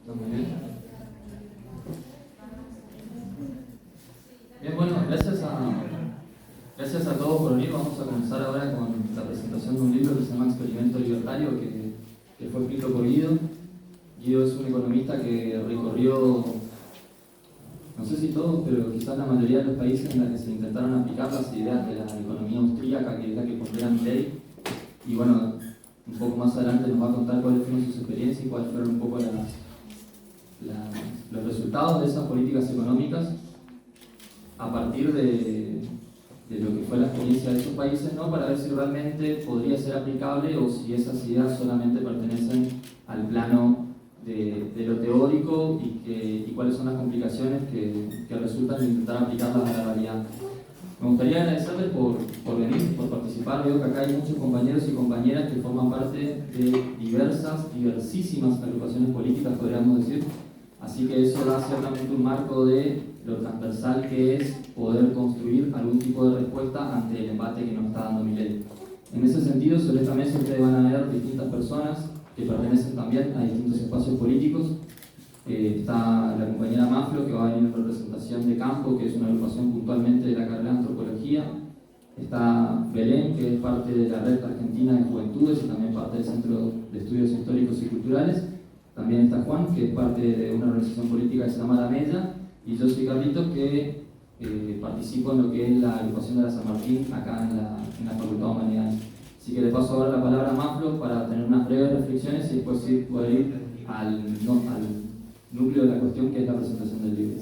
Muy bien. Bien, bueno, gracias a todos por venir. Vamos a comenzar ahora con la presentación de un libro que se llama Experimento Libertario, que fue escrito por Guido. Guido es un economista que recorrió, no sé si todos, pero quizás la mayoría de los países en los que se intentaron aplicar las ideas de la economía austríaca, que es la que pondera Milei. Y bueno, un poco más adelante nos va a contar cuáles fueron sus experiencias y cuáles fueron un poco los resultados de esas políticas económicas a partir de lo que fue la experiencia de esos países, ¿no? Para ver si realmente podría ser aplicable o si esas ideas solamente pertenecen al plano de lo teórico y cuáles son las complicaciones que resultan de intentar aplicarlas a la realidad. Me gustaría agradecerles por venir, por participar. Veo que acá hay muchos compañeros y compañeras que forman parte de diversísimas agrupaciones políticas, podríamos decir. Así que eso da ciertamente un marco de lo transversal que es poder construir algún tipo de respuesta ante el embate que nos está dando Milei. En ese sentido, sobre esta mesa ustedes van a ver distintas personas que pertenecen también a distintos espacios políticos. Está la compañera Maflo, que va a venir en representación de Campo, que es una agrupación puntualmente de la carrera de Antropología. Está Belén, que es parte de la Red Argentina de Juventudes y también parte del Centro de Estudios Históricos y Culturales. También está Juan, que es parte de una organización política que se llama La Mella. Y yo soy Carlitos, que participo en lo que es la agrupación de la San Martín, acá en la Facultad de Humanidades. Así que le paso ahora la palabra a Maflo para tener unas breves reflexiones y después sí poder ir al núcleo de la cuestión, que es la presentación del libro.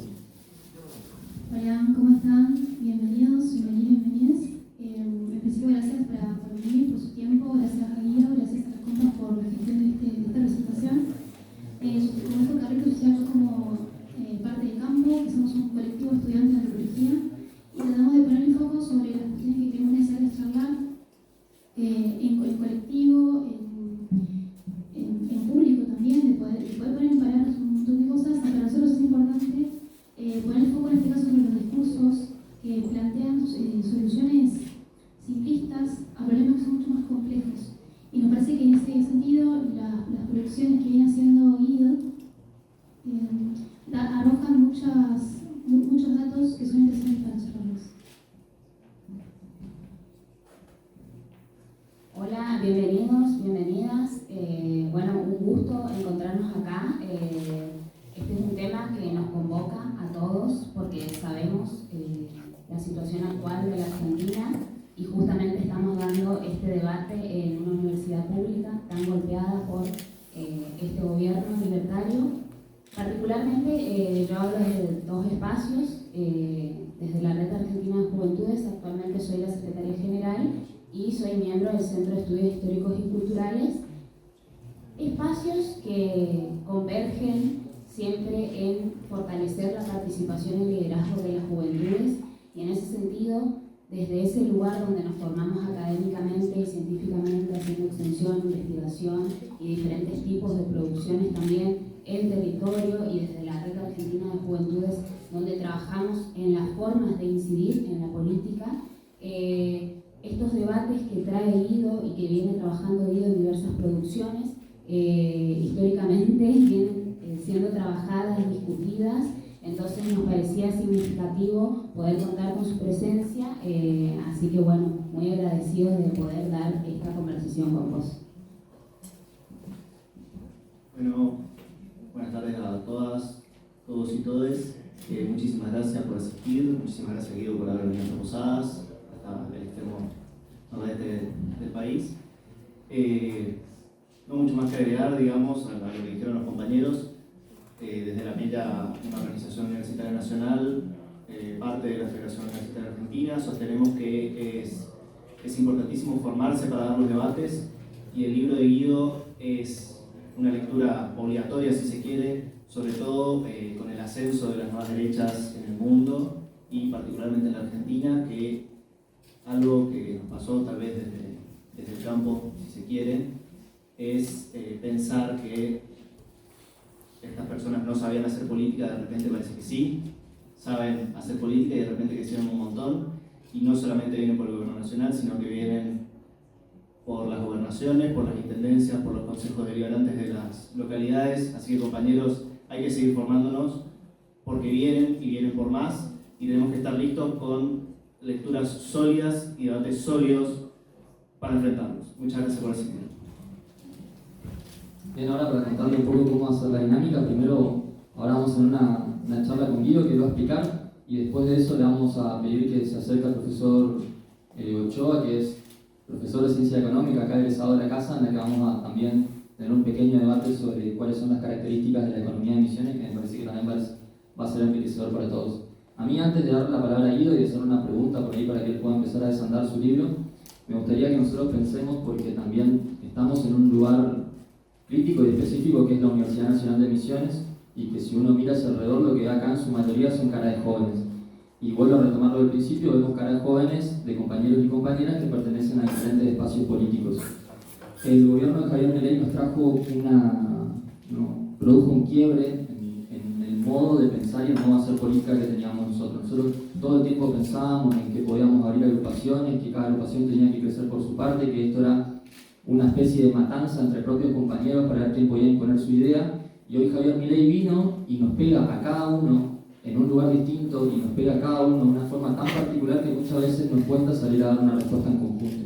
Hola, ¿cómo están? Bienvenidos, bienvenidas. En principio, gracias por venir, por su tiempo, gracias a Guido, gracias a las compas por la gestión de esta presentación. Como dijo Carlitos, yo como parte de Campo, que somos un colectivo de estudiantes de antropología, y tratamos de poner el foco sobre las cuestiones que creemos necesarias charlar en colectivo, en público también, de poder poner en palabras un montón de cosas. Para nosotros es importante poner el foco en este caso sobre los discursos que plantean soluciones simplistas a problemas que son mucho más complejos. Y nos parece que en ese sentido las proyecciones que viene haciendo Guido arrojan muchos datos que son interesantes para nosotros. Hola, bienvenidos, bienvenidas. Bueno, un gusto encontrarnos acá. Este es un tema que nos convoca a todos porque sabemos la situación actual de la Argentina y justamente estamos dando este debate en una universidad pública tan golpeada por este gobierno libertario. Particularmente yo hablo de dos espacios, desde la Red Argentina de Juventudes. Actualmente soy la secretaria general y soy miembro del Centro de Estudios Históricos y Culturales. Espacios que convergen siempre en fortalecer la participación y el liderazgo de las juventudes, y en ese sentido, desde ese lugar donde nos formamos académicamente y científicamente, haciendo extensión, investigación y diferentes tipos de producciones también en territorio, y desde la Red Argentina de Juventudes, donde trabajamos en las formas de incidir en la política, estos debates que trae Guido y que viene trabajando Guido en diversas producciones, históricamente vienen siendo trabajadas y discutidas. Entonces nos parecía significativo poder contar con su presencia, así que bueno, muy agradecidos de poder dar esta conversación con vos. Bueno, buenas tardes a todas, todos y todes. Muchísimas gracias por asistir, muchísimas gracias Guido por haber venido a Posadas, hasta el extremo nordeste del país. No mucho más que agregar, digamos, a lo que dijeron los compañeros. Desde la Mella, una organización universitaria nacional, parte de la Federación Universitaria Argentina, sostenemos que es importantísimo formarse para dar los debates, y el libro de Guido es una lectura obligatoria, si se quiere, sobre todo con el ascenso de las nuevas derechas en el mundo y particularmente en la Argentina, que algo que nos pasó tal vez desde el campo, si se quiere, es pensar que estas personas no sabían hacer política, de repente parece que sí, saben hacer política y de repente crecieron un montón, y no solamente vienen por el gobierno nacional, sino que vienen por las gobernaciones, por las intendencias, por los consejos deliberantes de las localidades. Así que compañeros, hay que seguir formándonos porque vienen y vienen por más, y tenemos que estar listos con lecturas sólidas y debates sólidos para enfrentarnos. Muchas gracias por asistir. Bien, ahora para contarle un poco cómo va a ser la dinámica, primero ahora vamos a hacer una charla con Guido que lo va a explicar, y después de eso le vamos a pedir que se acerque al profesor Ochoa, que es profesor de Ciencia Económica, acá egresado de la casa, en la que vamos a también tener un pequeño debate sobre cuáles son las características de la economía de emisiones, que me parece que también va a ser enriquecedor para todos. A mí, antes de darle la palabra a Guido y de hacer una pregunta por ahí para que él pueda empezar a desandar su libro, me gustaría que nosotros pensemos, porque también estamos en un lugar crítico y específico que es la Universidad Nacional de Misiones, y que si uno mira hacia alrededor, lo que ve acá en su mayoría son caras de jóvenes. Y vuelvo a retomarlo del principio, vemos caras de jóvenes, de compañeros y compañeras que pertenecen a diferentes espacios políticos. El gobierno de Javier Milei nos trajo produjo un quiebre en el modo de pensar y el modo de hacer política que teníamos nosotros. Nosotros todo el tiempo pensábamos en que podíamos abrir agrupaciones, que cada agrupación tenía que crecer por su parte, que esto era una especie de matanza entre propios compañeros para ver quién podía imponer su idea. Y hoy Javier Milei vino y nos pega a cada uno en un lugar distinto, y nos pega a cada uno de una forma tan particular que muchas veces nos cuesta salir a dar una respuesta en conjunto.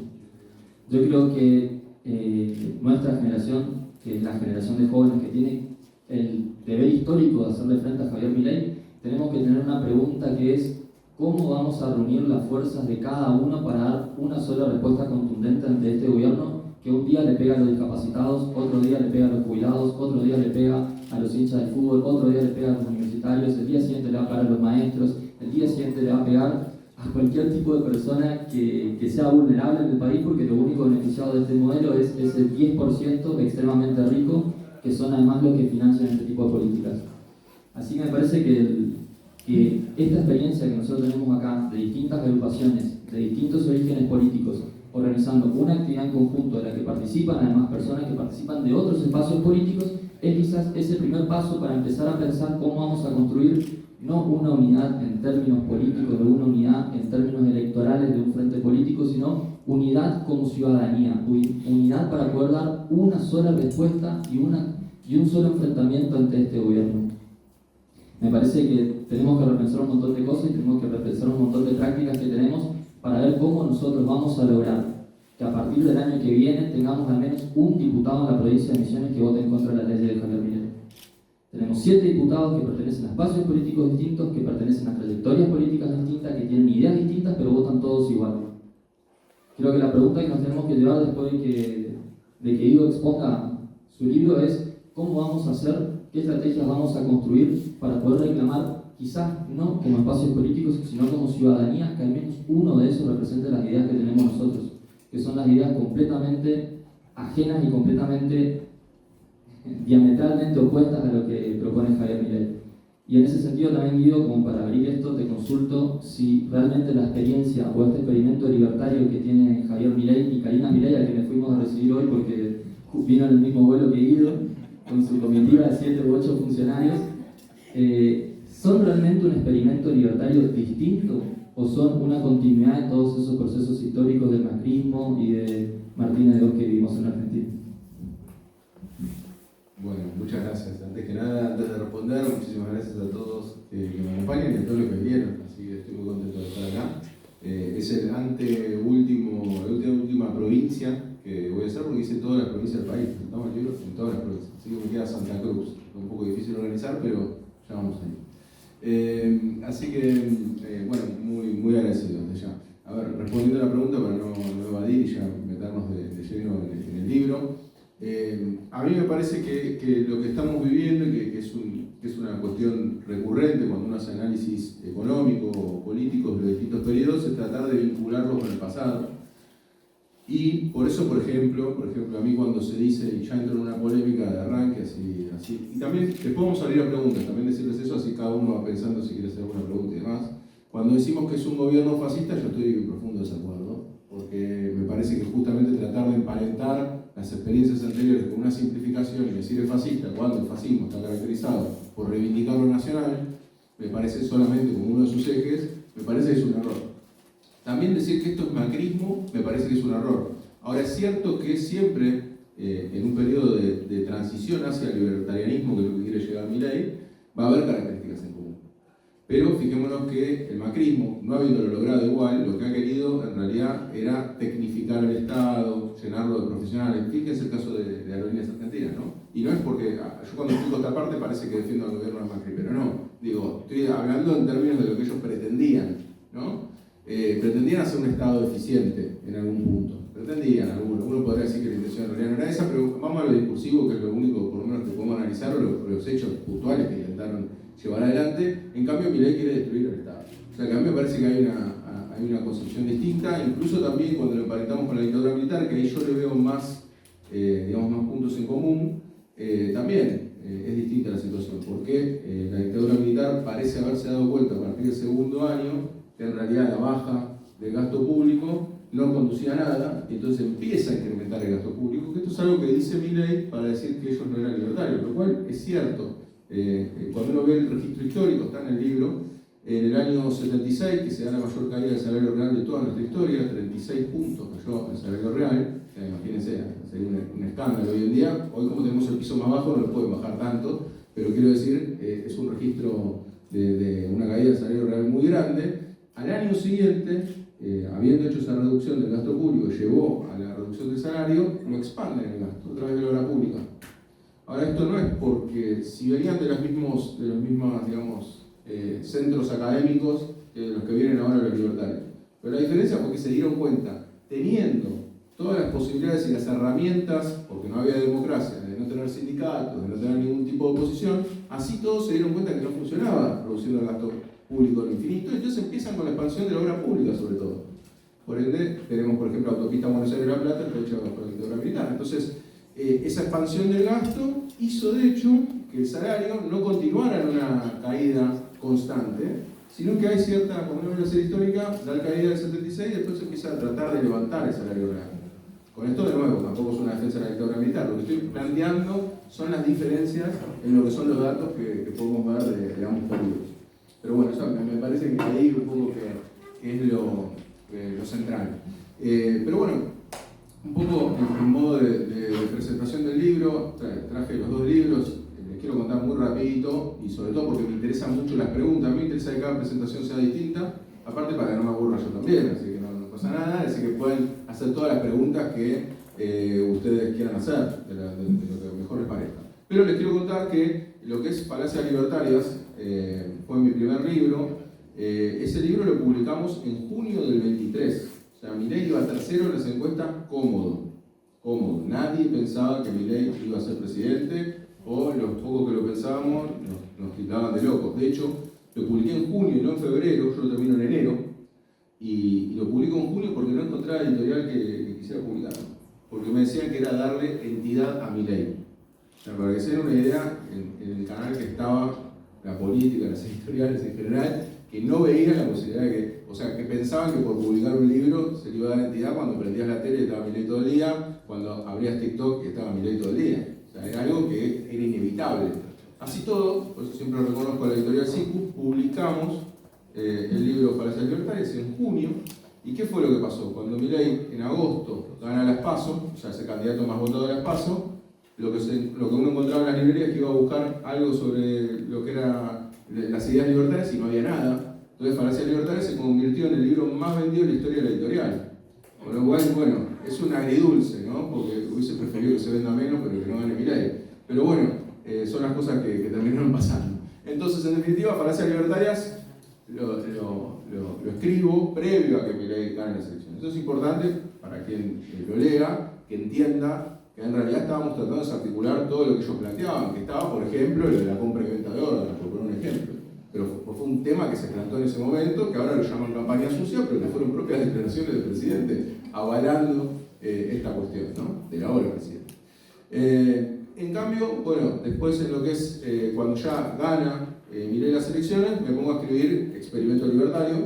Yo creo que nuestra generación, que es la generación de jóvenes que tiene el deber histórico de hacerle frente a Javier Milei, tenemos que tener una pregunta que es: ¿cómo vamos a reunir las fuerzas de cada uno para dar una sola respuesta contundente ante este gobierno que un día le pega a los discapacitados, otro día le pega a los jubilados, otro día le pega a los hinchas del fútbol, otro día le pega a los universitarios, el día siguiente le va a pegar a los maestros, el día siguiente le va a pegar a cualquier tipo de persona que sea vulnerable en el país, porque lo único beneficiado de este modelo es ese 10% extremadamente rico, que son además los que financian este tipo de políticas? Así que me parece que esta experiencia que nosotros tenemos acá, de distintas agrupaciones, de distintos orígenes políticos, organizando una actividad en conjunto de la que participan además personas que participan de otros espacios políticos, es quizás ese primer paso para empezar a pensar cómo vamos a construir no una unidad en términos políticos, no una unidad en términos electorales de un frente político, sino unidad como ciudadanía, unidad para poder dar una sola respuesta y un solo enfrentamiento ante este gobierno. Me parece que tenemos que repensar un montón de cosas y tenemos que repensar un montón de prácticas que tenemos para ver cómo nosotros vamos a lograr que a partir del año que viene tengamos al menos un diputado en la provincia de Misiones que vote en contra de la ley de Javier Milei. Tenemos 7 diputados que pertenecen a espacios políticos distintos, que pertenecen a trayectorias políticas distintas, que tienen ideas distintas, pero votan todos igual. Creo que la pregunta que nos tenemos que llevar después de que Guido exponga su libro es: ¿cómo vamos a hacer, qué estrategias vamos a construir para poder reclamar, quizás no como espacios políticos, sino como ciudadanía, que al menos uno de esos represente las ideas que tenemos nosotros, que son las ideas completamente ajenas y completamente diametralmente opuestas a lo que propone Javier Milei? Y en ese sentido también, Guido, como para abrir esto, te consulto si realmente la experiencia o este experimento libertario que tiene Javier Milei y Karina Milei, a quien le fuimos a recibir hoy porque vino en el mismo vuelo que Guido, con su comitiva de 7 u 8 funcionarios, ¿son realmente un experimento libertario distinto o son una continuidad de todos esos procesos históricos del macrismo y de Martínez de Oz que vivimos en Argentina? Bueno, muchas gracias. Antes que nada, antes de responder, muchísimas gracias a todos que me acompañan y a todos los que vinieron, así que estoy muy contento de estar acá. Es la última provincia que voy a hacer porque hice todas las provincias del país, ¿no? El libro en todas las provincias, así que me queda Santa Cruz, un poco difícil organizar, pero ya vamos ahí. Así que, bueno, muy agradecido desde ya. A ver, respondiendo a la pregunta para no evadir y ya meternos de lleno en el libro, a mí me parece que lo que estamos viviendo, que es una cuestión recurrente cuando uno hace análisis económico o político de los distintos periodos, es tratar de vincularlos con el pasado. Y por eso, por ejemplo, a mí cuando se dice, y ya entro en una polémica de arranque, así, y también después vamos a abrir a preguntas, también decirles eso, así cada uno va pensando si quiere hacer alguna pregunta y demás. Cuando decimos que es un gobierno fascista, yo estoy en profundo desacuerdo, porque me parece que justamente tratar de emparentar las experiencias anteriores con una simplificación y decir es fascista cuando el fascismo está caracterizado por reivindicar lo nacional, me parece solamente como uno de sus ejes, me parece que es un error. También decir que esto es macrismo me parece que es un error. Ahora, es cierto que siempre, en un periodo de transición hacia el libertarianismo, que es lo que quiere llegar llegar Milei, va a haber características en común. Pero fijémonos que el macrismo, no habiéndolo logrado igual, lo que ha querido en realidad era tecnificar el Estado, llenarlo de profesionales. Fíjense el caso de Aerolíneas Argentinas, ¿no? Y no es porque, yo cuando explico esta parte parece que defiendo al gobierno de Macri, pero no. Digo, estoy hablando en términos de lo que ellos pretendían, ¿no? Pretendían hacer un Estado eficiente en algún punto. Pretendían, uno podría decir que la intención en realidad no era esa, pero vamos a lo discursivo, que es lo único, por lo menos, que podemos analizar, o los hechos puntuales que intentaron llevar adelante. En cambio, Milei quiere destruir el Estado. O sea, que a mí me parece que hay una concepción distinta, incluso también cuando lo emparentamos con la dictadura militar, que ahí yo le veo más, más puntos en común, también es distinta la situación, porque la dictadura militar parece haberse dado cuenta a partir del segundo año que en realidad la baja del gasto público no conducía a nada, y entonces empieza a incrementar el gasto público, que esto es algo que dice Milei para decir que ellos no eran libertarios, lo cual es cierto. Cuando uno ve el registro histórico, está en el libro, en el año 76, que se da la mayor caída del salario real de toda nuestra historia, 36 puntos cayó el salario real, imagínense, sería un escándalo hoy en día. Hoy, como tenemos el piso más bajo, no lo pueden bajar tanto, pero quiero decir, es un registro de una caída del salario real muy grande. Al año siguiente, habiendo hecho esa reducción del gasto público, llevó a la reducción del salario, lo expanden el gasto a través de la obra pública. Ahora, esto no es porque si venían de los mismos digamos, centros académicos de los que vienen ahora los libertarios. Pero la diferencia fue que se dieron cuenta, teniendo todas las posibilidades y las herramientas, porque no había democracia, de no tener sindicatos, de no tener ningún tipo de oposición, así todos se dieron cuenta que no funcionaba reduciendo el gasto público al infinito, entonces empiezan con la expansión de la obra pública sobre todo. Por ende, tenemos por ejemplo autopista Buenos Aires-La Plata, que hecho por la dictadura militar. Entonces, esa expansión del gasto hizo de hecho que el salario no continuara en una caída constante, sino que hay cierta, como una serie histórica, da la caída del 76 y después se empieza a tratar de levantar el salario real. Con esto, de nuevo, tampoco es una defensa de la dictadura militar. Lo que estoy planteando son las diferencias en lo que son los datos que podemos ver de ambos periodos. Pero bueno, eso me parece que ahí un poco que es lo central. Pero bueno, un poco en modo de presentación del libro, traje los dos libros. Les quiero contar muy rapidito, y sobre todo porque me interesan mucho las preguntas. A mí me interesa que cada presentación sea distinta, aparte para que no me aburra yo también, así que no pasa nada, así que pueden hacer todas las preguntas que ustedes quieran hacer, de lo que mejor les parezca. Pero les quiero contar que lo que es Falacias Libertarias fue mi primer libro. Ese libro lo publicamos en junio del 23. O sea, Milei iba tercero en las encuestas cómodo. Nadie pensaba que Milei iba a ser presidente, o los pocos que lo pensábamos nos tildaban de locos. De hecho, lo publiqué en junio y no en febrero, yo lo termino en enero, y lo publico en junio porque no encontraba editorial que quisiera publicarlo. Porque me decían que era darle entidad a Milei. O sea, para que se den una idea, en el canal que estaba la política, las editoriales en general, que no veían la posibilidad de que, o sea, que pensaban que por publicar un libro se le iba a dar entidad cuando prendías la tele y estaba Milei todo el día, cuando abrías TikTok y estaba Milei todo el día. O sea, era algo que era inevitable. Así todo, por eso siempre reconozco a la editorial SICU, publicamos el libro Falacias Libertarias en junio. ¿Y qué fue lo que pasó? Cuando Milei en agosto gana las PASO, o sea, es el candidato más votado de las PASO, lo que uno encontraba en las librerías es que iba a buscar algo sobre lo que eran las ideas libertarias y no había nada. Entonces Falacias Libertarias se convirtió en el libro más vendido en la historia de la editorial. Con lo cual, bueno, es un agridulce, ¿no? Porque hubiese preferido que se venda menos, pero que no gane Milei. Pero bueno, son las cosas que terminaron pasando. Entonces, en definitiva, Falacias Libertarias lo escribo previo a que Milei gane las elecciones. Eso es importante para quien lo lea, que entienda que en realidad estábamos tratando de desarticular todo lo que ellos planteaban, que estaba, por ejemplo, lo de la compra y venta de órganos, por poner un ejemplo. Pero fue un tema que se plantó en ese momento, que ahora lo llaman campaña sucia, pero que fueron propias declaraciones del presidente avalando esta cuestión, ¿no? De la hora presidente. En cambio, bueno, después en lo que es cuando ya gana Milei las elecciones, me pongo a escribir Experimento Libertario,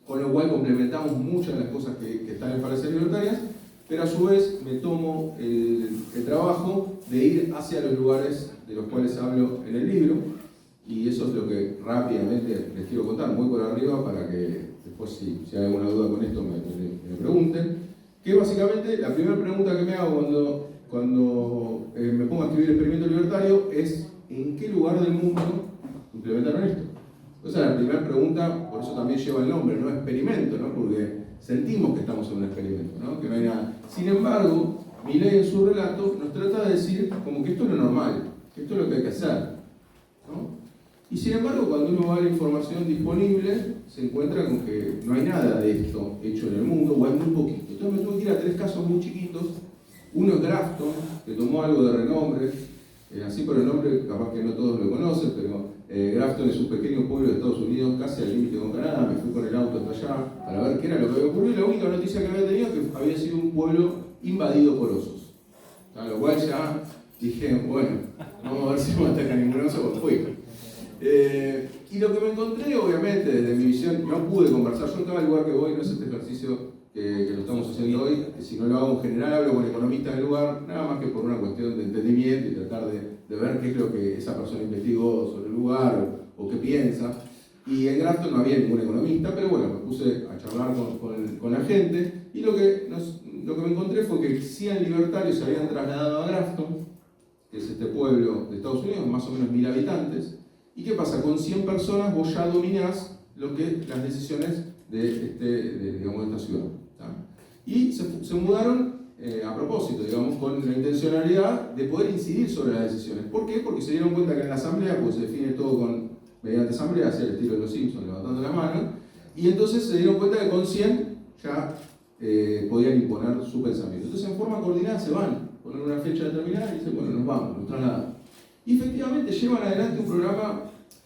con lo cual complementamos muchas de las cosas que están en Falacias Libertarias, pero a su vez me tomo el trabajo de ir hacia los lugares de los cuales hablo en el libro, y eso es lo que rápidamente les quiero contar, muy por arriba, para que después si hay alguna duda con esto me pregunten. Que básicamente la primera pregunta que me hago cuando cuando me pongo a escribir experimento libertario es ¿en qué lugar del mundo implementaron esto? Esa es la primera pregunta, por eso también lleva el nombre, no experimento, ¿no? Porque sentimos que estamos en un experimento, ¿no? Que no hay nada. Sin embargo, Milei en su relato nos trata de decir como que esto es lo normal, que esto es lo que hay que hacer, ¿no? Y sin embargo, cuando uno va a la información disponible, se encuentra con que no hay nada de esto hecho en el mundo, o hay muy poquito. Entonces me tuve que ir a 3 casos muy chiquitos. Uno es Grafton, que tomó algo de renombre, así por el nombre, capaz que no todos lo conocen, pero Grafton es un pequeño pueblo de Estados Unidos, casi al límite con Canadá. Me fui con el auto hasta allá para ver qué era lo que había ocurrido, y la única noticia que había tenido es que había sido un pueblo invadido por osos. A lo cual ya dije, bueno, vamos a ver si no me ataca ningún oso, pues fui. Y lo que me encontré, obviamente, desde mi visión, no pude conversar. Yo en cada lugar que voy, no es este ejercicio que lo estamos haciendo hoy, si no lo hago en general, hablo con economistas del lugar, nada más que por una cuestión de entendimiento y tratar de ver qué es lo que esa persona investigó sobre el lugar o qué piensa. Y en Grafton no había ningún economista, pero bueno, me puse a charlar con la gente, y lo que me encontré fue que 100 libertarios se habían trasladado a Grafton, que es este pueblo de Estados Unidos, más o menos 1000 habitantes. ¿Y qué pasa? Con 100 personas vos ya dominás las decisiones de esta ciudad, ¿tá? Y se mudaron a propósito, digamos, con la intencionalidad de poder incidir sobre las decisiones. ¿Por qué? Porque se dieron cuenta que en la asamblea pues, se define todo mediante asamblea, hacia el estilo de los Simpsons, levantando la mano, y entonces se dieron cuenta que con 100 ya podían imponer su pensamiento. Entonces en forma coordinada se van, ponen una fecha determinada y dicen, bueno, nos vamos, nos trasladamos. Y efectivamente llevan adelante un programa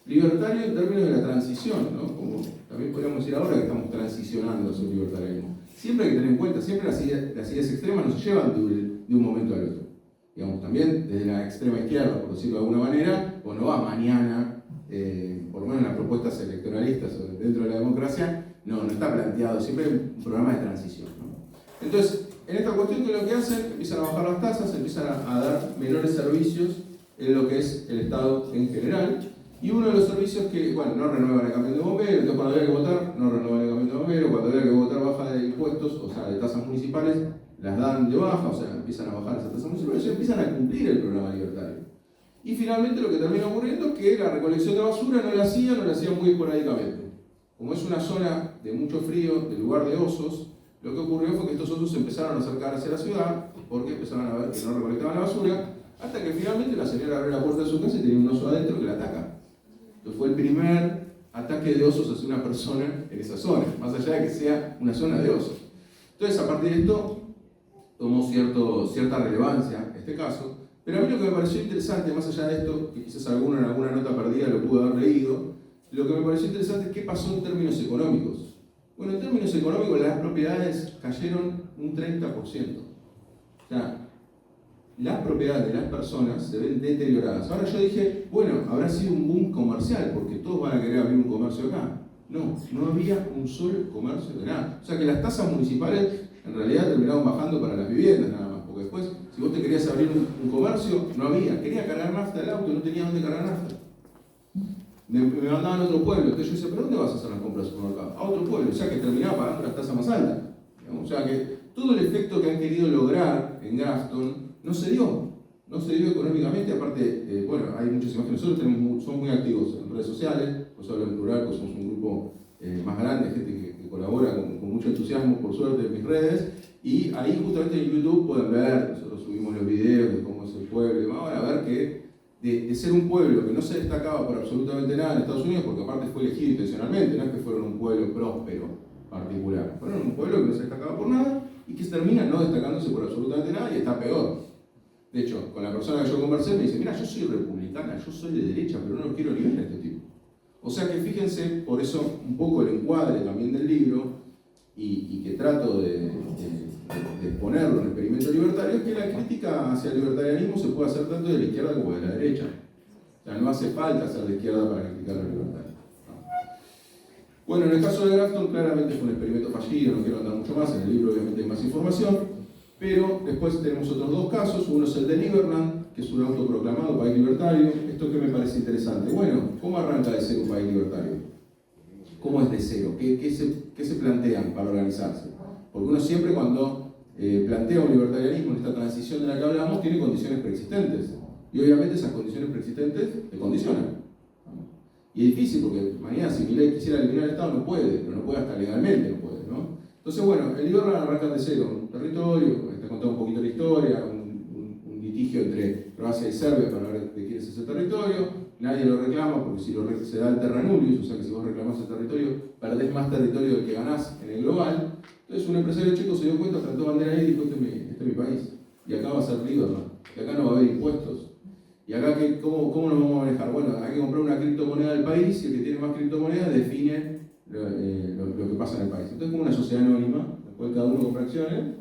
libertario en términos de la transición, ¿no? Como también podríamos decir ahora que estamos transicionando hacia el libertarismo. Siempre hay que tener en cuenta, siempre las ideas extremas no se llevan de un momento al otro. Digamos, también desde la extrema izquierda, por decirlo de alguna manera, o no va mañana, por lo menos en las propuestas electoralistas o dentro de la democracia, no está planteado, siempre hay un programa de transición, ¿no? Entonces, en esta cuestión que lo que hacen, empiezan a bajar las tasas, empiezan a dar menores servicios en lo que es el Estado en general, y uno de los servicios que, bueno, no renuevan el camión de bomberos, entonces cuando había que votar, no renuevan el camión de bomberos, cuando había que votar baja de impuestos, o sea, de tasas municipales, las dan de baja, o sea, empiezan a bajar esas tasas municipales y empiezan a cumplir el programa libertario. Y finalmente lo que termina ocurriendo es que la recolección de basura no la hacían muy esporádicamente. Como es una zona de mucho frío, de lugar de osos, lo que ocurrió fue que estos osos se empezaron a acercar hacia la ciudad, porque empezaron a ver que no recolectaban la basura, hasta que finalmente la señora abrió la puerta de su casa y tenía un oso adentro que la ataca. Entonces fue el primer ataque de osos hacia una persona en esa zona, más allá de que sea una zona de osos. Entonces, a partir de esto, tomó cierta relevancia este caso, pero a mí lo que me pareció interesante, más allá de esto, que quizás alguno en alguna nota perdida lo pudo haber leído, lo que me pareció interesante es qué pasó en términos económicos. Bueno, en términos económicos las propiedades cayeron un 30%. O sea, las propiedades de las personas se ven deterioradas. Ahora yo dije, bueno, habrá sido un boom comercial, porque todos van a querer abrir un comercio acá. No había un solo comercio de nada. O sea que las tasas municipales en realidad terminaron bajando para las viviendas nada más, porque después, si vos te querías abrir un comercio, no había. Quería cargar nafta el auto, no tenía dónde cargar nafta. Me mandaban a otro pueblo, entonces yo decía, ¿pero dónde vas a hacer las compras de supermercado? A otro pueblo, o sea que terminaba pagando las tasas más altas. O sea que todo el efecto que han querido lograr en Grafton no se dio económicamente. Aparte, bueno, hay muchas imágenes, nosotros somos muy activos en redes sociales, pues hablo en plural, pues somos un grupo más grande, gente que colabora con mucho entusiasmo, por suerte, en mis redes, y ahí justamente en YouTube pueden ver, nosotros subimos los videos de cómo es el pueblo y demás, van a ver que de ser un pueblo que no se destacaba por absolutamente nada en Estados Unidos, porque aparte fue elegido intencionalmente, no es que fueron un pueblo próspero particular, fueron un pueblo que no se destacaba por nada y que termina no destacándose por absolutamente nada y está peor. De hecho, con la persona que yo conversé me dice, mira, yo soy republicana, yo soy de derecha, pero no lo quiero ni ver a este tipo. O sea que fíjense, por eso un poco el encuadre también del libro y que trato de ponerlo en experimento libertario, es que la crítica hacia el libertarianismo se puede hacer tanto de la izquierda como de la derecha. O sea, no hace falta ser de izquierda para criticar la libertad. Bueno, en el caso de Grafton claramente fue un experimento fallido, no quiero andar mucho más, en el libro obviamente hay más información, pero después tenemos otros dos casos, uno es el de Liberland, que es un autoproclamado país libertario. ¿Esto qué me parece interesante? Bueno, ¿cómo arranca de ser un país libertario? ¿Cómo es de cero? ¿Qué se plantean para organizarse? Porque uno siempre cuando plantea un libertarianismo en esta transición de la que hablamos, tiene condiciones preexistentes. Y obviamente esas condiciones preexistentes te condicionan. Y es difícil porque mañana si Milei quisiera eliminar el Estado no puede, pero no puede hasta legalmente, no puede, ¿no? Entonces bueno, el Lieberland arranca de cero, un territorio, está contando un poquito la historia, un litigio entre Croacia y Serbia para ver de quién es ese territorio, nadie lo reclama porque si se da el terra nullius, o sea que si vos reclamás el territorio, perdés más territorio del que ganás en el global. Entonces un empresario checo se dio cuenta, plantó bandera ahí y dijo, este es mi país, y acá va a ser Lieberland, y acá no va a haber impuestos. ¿Y acá cómo nos vamos a manejar? Bueno, hay que comprar una criptomoneda del país y el que tiene más criptomonedas define lo que pasa en el país. Entonces, como una sociedad anónima, después cada uno compra acciones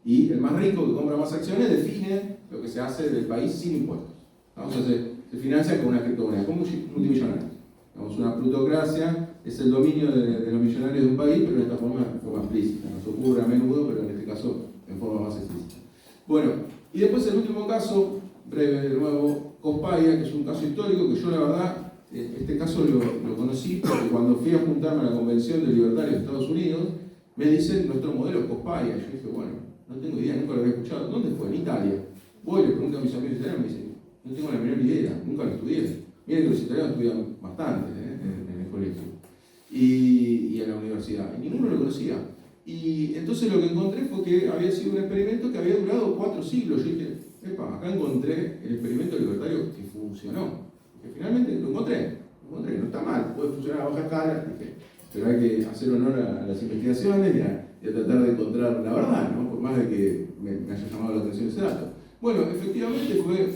y el más rico que compra más acciones define lo que se hace del país sin impuestos. ¿No? O sea, se financia con una criptomoneda, como multimillonarios. Digamos, una plutocracia es el dominio de los millonarios de un país, pero de esta forma explícita. Nos ocurre a menudo, pero en este caso en forma más explícita. Bueno, y después el último caso, breve de nuevo, Cospaia, que es un caso histórico que yo la verdad, este caso lo conocí porque cuando fui a juntarme a la Convención de Libertarios de Estados Unidos, me dicen nuestro modelo es Cospaia. Yo dije, bueno, no tengo idea, nunca lo había escuchado. ¿Dónde fue? En Italia. Voy, le pregunto a mis amigos italianos, me dicen, no tengo la menor idea, nunca lo estudié. Miren que los italianos estudian bastante en el colegio y en la universidad, y ninguno lo conocía. Y entonces lo que encontré fue que había sido un experimento que había durado 4 siglos. Yo dije, epa, acá encontré el experimento libertario que funcionó. Que finalmente lo encontré, no está mal, puede funcionar a baja escala, dije, pero hay que hacer honor a las investigaciones y a tratar de encontrar la verdad, ¿no? Por más de que me haya llamado la atención ese dato. Bueno, efectivamente fue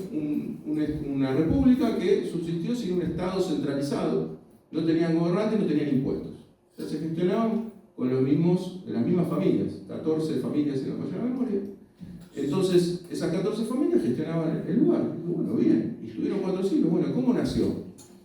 una república que subsistió sin un Estado centralizado, no tenían gobernantes, no tenían impuestos. O sea, se gestionaban con de las mismas familias, 14 familias en la mayor memoria. Entonces, esas 14 familias gestionaban el lugar. Bueno, bien, y estuvieron 4 siglos. Bueno, ¿cómo nació?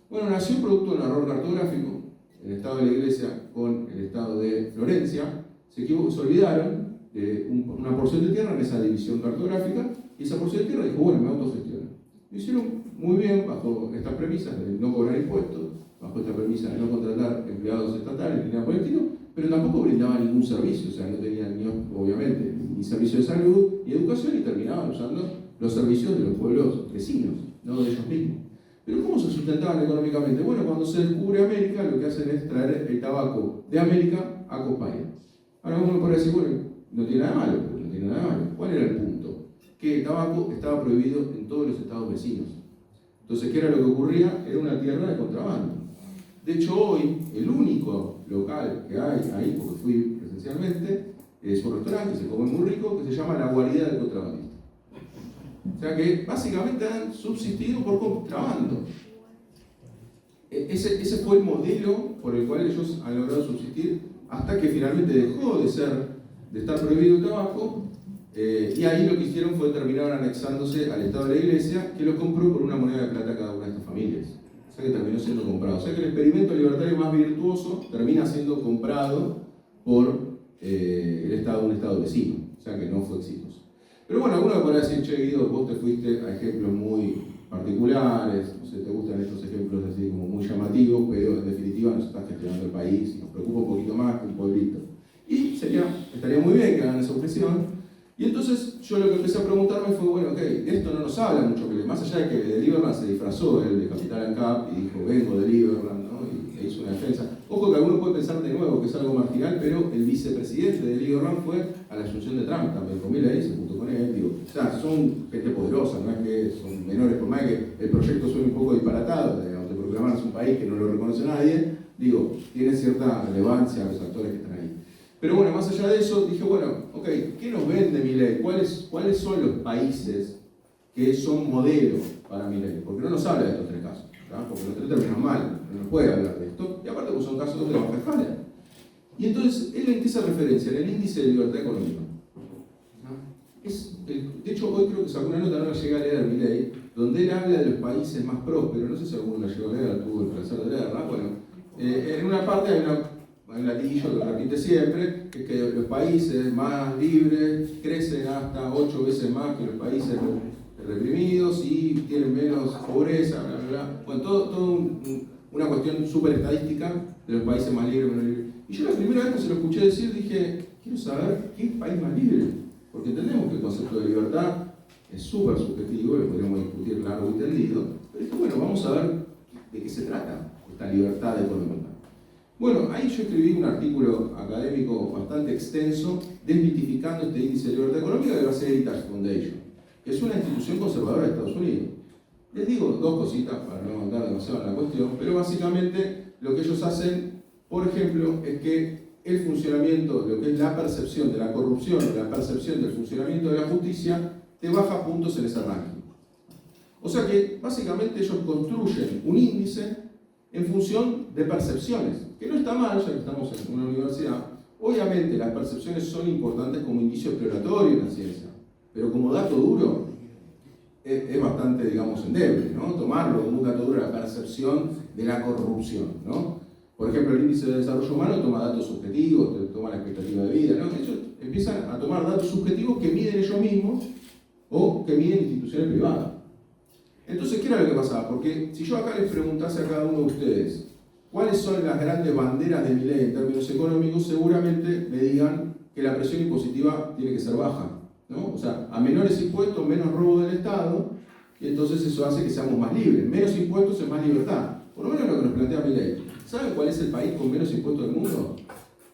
Bueno, nació producto de un error cartográfico. El estado de la iglesia con el estado de Florencia se olvidaron de una porción de tierra en esa división cartográfica, y esa porción de tierra dijo, bueno, me autogestiono. Lo hicieron muy bien bajo estas premisas de no cobrar impuestos, bajo esta premisa de no contratar empleados estatales ni nada por el estilo, pero tampoco brindaban ningún servicio, o sea, no tenían obviamente ni servicio de salud ni educación, y terminaban usando los servicios de los pueblos vecinos, no de ellos mismos. Pero ¿cómo se sustentaban económicamente? Bueno, cuando se descubre América, lo que hacen es traer el tabaco de América a Cospaia. Ahora uno puede decir, bueno, no tiene nada malo, pero no tiene nada malo. ¿Cuál era el punto? Que el tabaco estaba prohibido en todos los estados vecinos. Entonces, ¿qué era lo que ocurría? Era una tierra de contrabando. De hecho, hoy, el único local que hay ahí, porque fui presencialmente, es un restaurante que se come muy rico, que se llama La Guarida del Contrabandista. O sea que básicamente han subsistido por contrabando. Ese fue el modelo por el cual ellos han logrado subsistir hasta que finalmente dejó de estar prohibido el tabaco, y ahí lo que hicieron fue terminar anexándose al Estado de la Iglesia, que lo compró por una moneda de plata cada una de estas familias. O sea que terminó siendo comprado. O sea que el experimento libertario más virtuoso termina siendo comprado por el Estado de un Estado vecino. O sea que no fue exitoso. Pero bueno, alguno podrá decir, che, Guido, vos te fuiste a ejemplos muy particulares, no sé, te gustan estos ejemplos así como muy llamativos, pero en definitiva nos estás gestionando el país y nos preocupa un poquito más que un pueblito. Y estaría muy bien que hagan esa objeción. Y entonces yo lo que empecé a preguntarme fue, bueno, ok, esto no nos habla mucho, que más allá de que de Lieberland se disfrazó él de Capital ANCAP y dijo, vengo de Lieberland, ¿no? Y hizo una defensa. Ojo que alguno puede pensar de nuevo que es algo marginal, pero el vicepresidente de Lieberland fue a la asunción de Trump también, con Milei, se juntó con él, digo, o sea, son gente poderosa, no es que son menores, por más que el proyecto suene un poco disparatado, de autoproclamarse un país que no lo reconoce nadie, digo, tiene cierta relevancia a los actores que están ahí. Pero bueno, más allá de eso, dije, bueno, ok, ¿qué nos vende Milei? ¿Cuáles son los países que son modelos para Milei? Porque no nos habla de estos 3 casos, ¿verdad? Porque los 3 terminan mal, no nos puede hablar de esto, y aparte pues son casos de baja escala. Y entonces, ¿él en qué se referencia? En el índice de libertad económica. De hecho, hoy creo que sacó una nota, no la llegué a leer, Milei, donde él habla de los países más prósperos, no sé si alguno la llegó a leer, tuvo el placer de leerla, bueno, en una parte hay un latillo que lo repite siempre, que es que los países más libres crecen hasta 8 veces más que los países reprimidos y tienen menos pobreza, bla, bla, bla. Bueno, todo una cuestión súper estadística de los países más libres, menos libres. Y yo la primera vez que se lo escuché decir dije, quiero saber qué es país más libre. Porque entendemos que el concepto de libertad es súper subjetivo, lo podríamos discutir largo y tendido, pero bueno, vamos a ver de qué se trata esta libertad económica. Bueno, ahí yo escribí un artículo académico bastante extenso desmitificando este índice de libertad económica que va a ser Heritage Foundation, que es una institución conservadora de Estados Unidos. Les digo dos cositas para no andar demasiado en la cuestión, pero básicamente lo que ellos hacen, por ejemplo, es que el funcionamiento, lo que es la percepción de la corrupción o la percepción del funcionamiento de la justicia, te baja puntos en ese ranking. O sea que básicamente ellos construyen un índice en función de percepciones, que no está mal, ya que estamos en una universidad. Obviamente las percepciones son importantes como indicio exploratorio en la ciencia, pero como dato duro es bastante, digamos, endeble, ¿no? Tomarlo como un dato duro la percepción de la corrupción, ¿no? Por ejemplo, el índice de desarrollo humano toma datos subjetivos, toma la expectativa de vida, ¿no? Ellos empiezan a tomar datos subjetivos que miden ellos mismos o que miden instituciones privadas. Entonces, ¿qué era lo que pasaba? Porque si yo acá les preguntase a cada uno de ustedes cuáles son las grandes banderas de Milei en términos económicos, seguramente me digan que la presión impositiva tiene que ser baja, ¿no? O sea, a menores impuestos, menos robo del Estado, y entonces eso hace que seamos más libres. Menos impuestos es más libertad. Por lo menos lo que nos plantea Milei. ¿Saben cuál es el país con menos impuestos del mundo?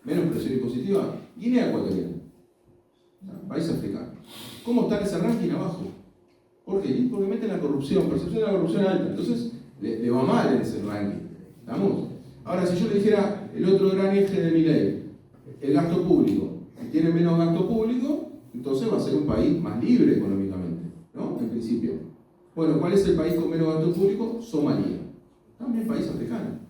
Menos presión impositiva. Guinea Ecuatorial. País africano. ¿Cómo está en ese ranking abajo? ¿Por qué? Porque meten la corrupción, percepción de la corrupción alta. Entonces, le va mal en ese ranking. ¿Estamos? Ahora, si yo le dijera el otro gran eje de Milei, el gasto público, si tiene menos gasto público, entonces va a ser un país más libre económicamente, ¿no? En principio. Bueno, ¿cuál es el país con menos gasto público? Somalia. También país africano.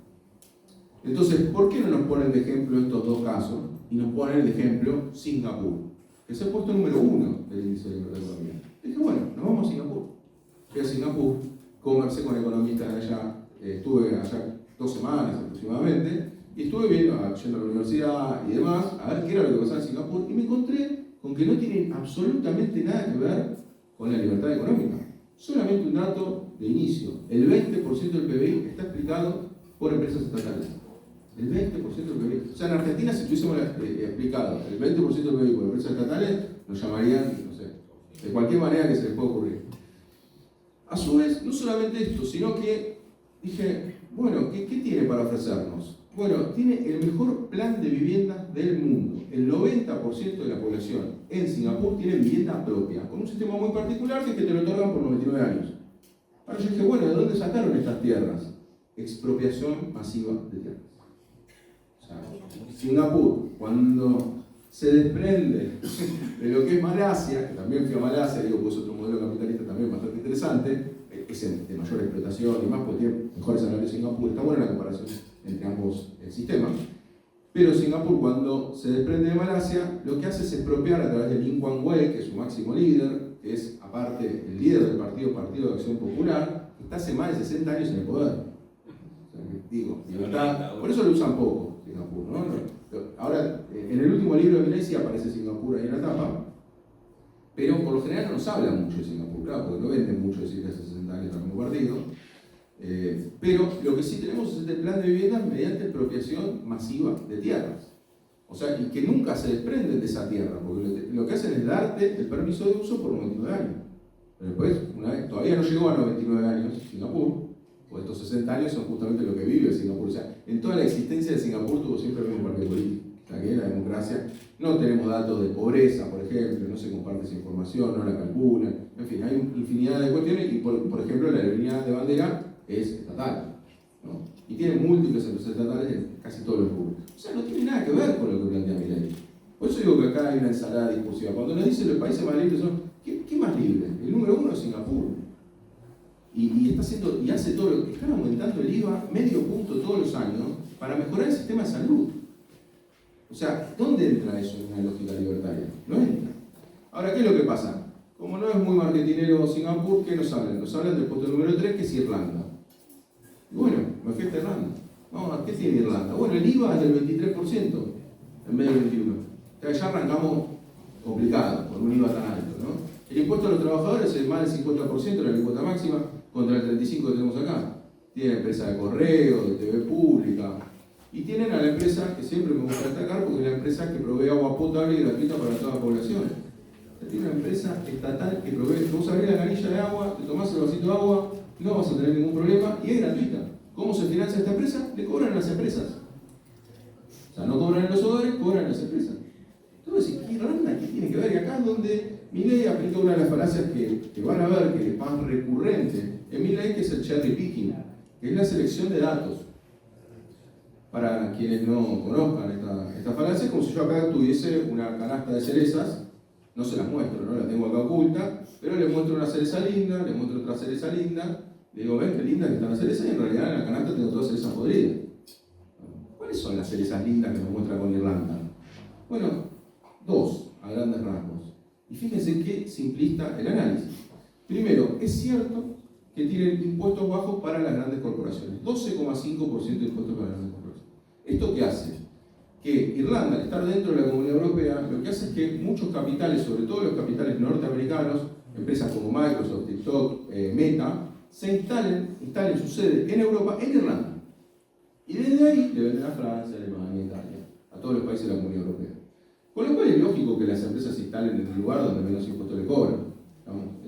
Entonces, ¿por qué no nos ponen de ejemplo estos dos casos y nos ponen de ejemplo Singapur, que se ha puesto número 1 del índice de libertad económica? Dije, bueno, nos vamos a Singapur. Fui a Singapur, conversé con economistas de allá, estuve allá 2 semanas aproximadamente, y estuve yendo a la universidad y demás, a ver qué era lo que pasaba en Singapur, y me encontré con que no tienen absolutamente nada que ver con la libertad económica. Solamente un dato de inicio: el 20% del PBI está explicado por empresas estatales. El 20% del PBI. O sea, en Argentina, si tuviésemos explicado el 20% del PBI por empresas estatales, nos llamarían, no sé, de cualquier manera que se les pueda ocurrir. A su vez, no solamente esto, sino que dije, bueno, ¿qué tiene para ofrecernos? Bueno, tiene el mejor plan de vivienda del mundo. El 90% de la población en Singapur tiene vivienda propia, con un sistema muy particular que es que te lo otorgan por 99 años. Ahora yo dije, bueno, ¿de dónde sacaron estas tierras? Expropiación masiva de tierras. O sea, Singapur, cuando se desprende de lo que es Malasia, que también fui a Malasia, digo, pues otro modelo capitalista también bastante interesante, es de mayor explotación y más, porque tiene mejores salarios en Singapur, está buena la comparación entre ambos sistemas, pero Singapur, cuando se desprende de Malasia, lo que hace es expropiar a través de Lee Kuan Yew, que es su máximo líder, que es aparte el líder del Partido de Acción Popular, que está hace más de 60 años en el poder. O sea, digo, por eso lo usan poco, Singapur, ¿no? Ahora, en el último libro de Milei sí aparece Singapur ahí en la tapa, pero por lo general no nos habla mucho de Singapur, claro, porque no venden mucho decir que hace 60 años como partido. Pero lo que sí tenemos es este plan de vivienda mediante expropiación masiva de tierras. O sea, y que nunca se desprenden de esa tierra, porque lo que hacen es darte el permiso de uso por 99 años. Pero después, todavía no llegó a 99 años Singapur, pues estos 60 años son justamente lo que vive Singapur. O sea, en toda la existencia de Singapur tuvo siempre el mismo partido político. O sea, que es la democracia. No tenemos datos de pobreza, por ejemplo, no se comparte esa información, no la calculan. En fin, hay infinidad de cuestiones y, por ejemplo, la aerolínea de bandera es estatal, ¿no? Y tiene múltiples empresas estatales en casi todos los rubros. O sea, no tiene nada que ver con lo que plantea Milei. Por eso digo que acá hay una ensalada discursiva. Cuando nos dicen los países más libres son, ¿qué más libre? El número 1 es Singapur. Y está haciendo, y hace todo lo que están aumentando el IVA medio punto todos los años para mejorar el sistema de salud. O sea, ¿dónde entra eso en una lógica libertaria? No entra. Ahora, ¿qué es lo que pasa? Como no es muy marketinero Singapur, ¿qué nos hablan? Nos hablan del puesto número 3, que es Irlanda. Y bueno, me fui a Irlanda. Vamos, ¿qué tiene Irlanda? Bueno, el IVA es del 23% en vez del 21%. O sea, ya arrancamos complicado con un IVA tan alto, ¿no? El impuesto a los trabajadores es más del 50% de la alícuota máxima contra el 35% que tenemos acá. Tienen empresa de correo, de TV pública. Y tienen a la empresa, que siempre me gusta destacar, porque es la empresa que provee agua potable y gratuita para toda la población. Tiene una empresa estatal que provee, vos abrís la canilla de agua, te tomás el vasito de agua, no vas a tener ningún problema y es gratuita. ¿Cómo se financia esta empresa? Le cobran a las empresas. O sea, no cobran los hogares, cobran a las empresas. Entonces, Irlanda, ¿qué tiene que ver? Y acá es donde Milei aplica una de las falacias que van a ver, que es más recurrente en Milei, que es el cherry picking, que es la selección de datos. Para quienes no conozcan esta falacia, es como si yo acá tuviese una canasta de cerezas. No se las muestro, ¿no? La tengo acá oculta, pero le muestro una cereza linda, le muestro otra cereza linda, le digo, ven qué linda que está la cereza, y en realidad en la canasta tengo todas cerezas podridas. ¿Cuáles son las cerezas lindas que nos muestra con Irlanda? Bueno, dos, a grandes rasgos. Y fíjense qué simplista el análisis. Primero, es cierto que tienen impuestos bajos para las grandes corporaciones, 12,5% de impuestos para las grandes corporaciones. ¿Esto qué hace? Que Irlanda, al estar dentro de la Comunidad Europea, lo que hace es que muchos capitales, sobre todo los capitales norteamericanos, empresas como Microsoft, TikTok, Meta, se instalen su sede en Europa, en Irlanda. Y desde ahí le venden a Francia, Alemania, Italia, a todos los países de la Comunidad Europea. Con lo cual es lógico que las empresas se instalen en el lugar donde menos impuestos le cobran.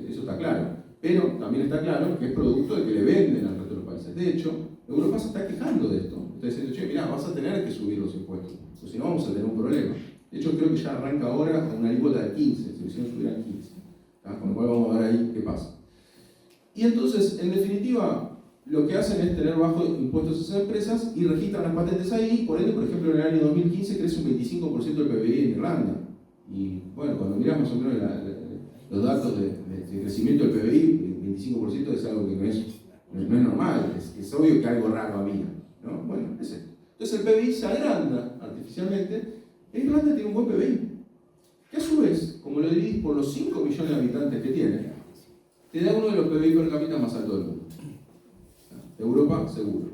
Eso está claro. Pero también está claro que es producto de que le venden al resto de los países. De hecho, Europa se está quejando de esto. Está diciendo, che, mirá, vas a tener que subir los impuestos, porque si no vamos a tener un problema. De hecho, creo que ya arranca ahora con una alícuota de 15, si lo hicieron subir a 15. Con lo cual vamos a ver ahí qué pasa. Y entonces, en definitiva, lo que hacen es tener bajos impuestos a esas empresas y registran las patentes ahí. Por ende, por ejemplo, en el año 2015 crece un 25% del PBI en Irlanda. Y bueno, cuando miramos más o menos los datos de crecimiento del PBI, el 25% es algo que no es normal, es obvio que algo raro había, ¿no? Bueno, es esto. Entonces el PBI se agranda artificialmente. Irlanda tiene un buen PBI, que a su vez, como lo dividís por los 5 millones de habitantes que tiene, te da uno de los PBI per cápita más altos del mundo. Europa, seguro.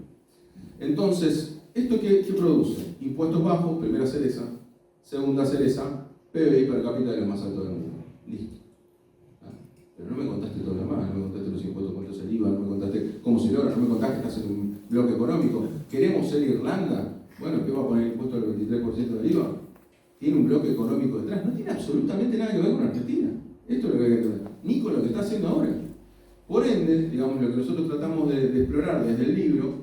Entonces, ¿esto qué produce? Impuestos bajos, primera cereza. Segunda cereza, PBI per cápita de los más altos del mundo. Listo. Pero no me contaste todo lo demás, no me contaste los impuestos, cuánto es el IVA, no me contaste cómo se logra, no me contaste que estás en un bloque económico. ¿Queremos ser Irlanda? Bueno, ¿qué va a poner el impuesto del 23% del IVA? Tiene un bloque económico detrás. No tiene absolutamente nada que ver con Argentina. Esto es lo que hay que entender. Ni con lo que está haciendo ahora. Por ende, digamos, lo que nosotros tratamos de explorar desde el libro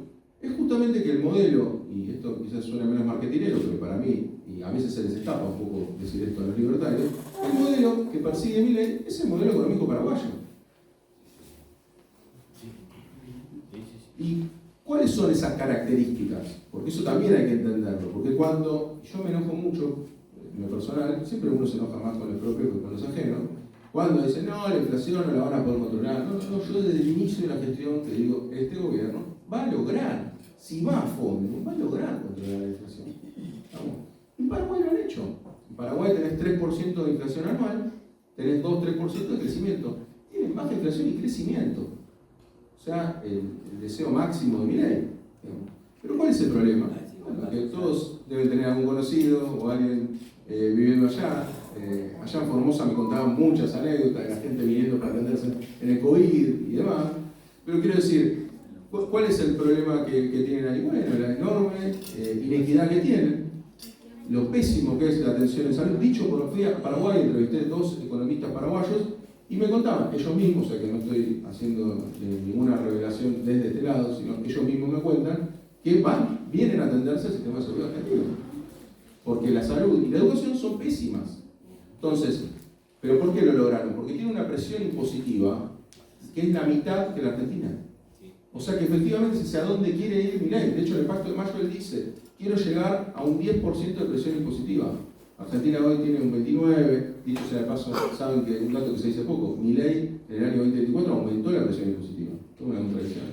es justamente que el modelo, y esto quizás suena menos marketinero, pero para mí, y a veces se les escapa un poco decir esto a los libertarios, el modelo que persigue Milei es el modelo económico paraguayo. ¿Y cuáles son esas características? Porque eso también hay que entenderlo, porque cuando yo me enojo mucho, en lo personal, siempre uno se enoja más con los propios que con los ajenos, cuando dicen, no, la inflación no la van a poder controlar. No, yo desde el inicio de la gestión te digo, este gobierno va a lograr, si va a fondo, va a lograr controlar la inflación. ¿Vamos? En Paraguay lo han hecho. En Paraguay tenés 3% de inflación anual, tenés 2-3% de crecimiento. Tienen baja inflación y crecimiento. O sea, el deseo máximo de Milei. Pero ¿cuál es el problema? Bueno, que todos deben tener algún conocido o alguien viviendo allá. Allá en Formosa me contaban muchas anécdotas de la gente viniendo para atenderse en el COVID y demás. Pero quiero decir, ¿cuál es el problema que tienen ahí? Bueno, la enorme inequidad que tienen, lo pésimo que es la atención en salud. Dicho por fui a Paraguay, entrevisté 2 economistas paraguayos y me contaban, ellos mismos, o sea que no estoy haciendo ninguna revelación desde este lado, sino que ellos mismos me cuentan que vienen a atenderse al sistema de salud argentino. Porque la salud y la educación son pésimas. Entonces, ¿pero por qué lo lograron? Porque tiene una presión impositiva que es la mitad que la Argentina. O sea que efectivamente es hacia dónde quiere ir Milei. De hecho, en el Pacto de Mayo él dice, quiero llegar a un 10% de presión impositiva. Argentina hoy tiene un 29%, dicho sea de paso, saben que un dato que se dice poco, Milei en el año 2024 aumentó la presión impositiva. Esto es una contradicción.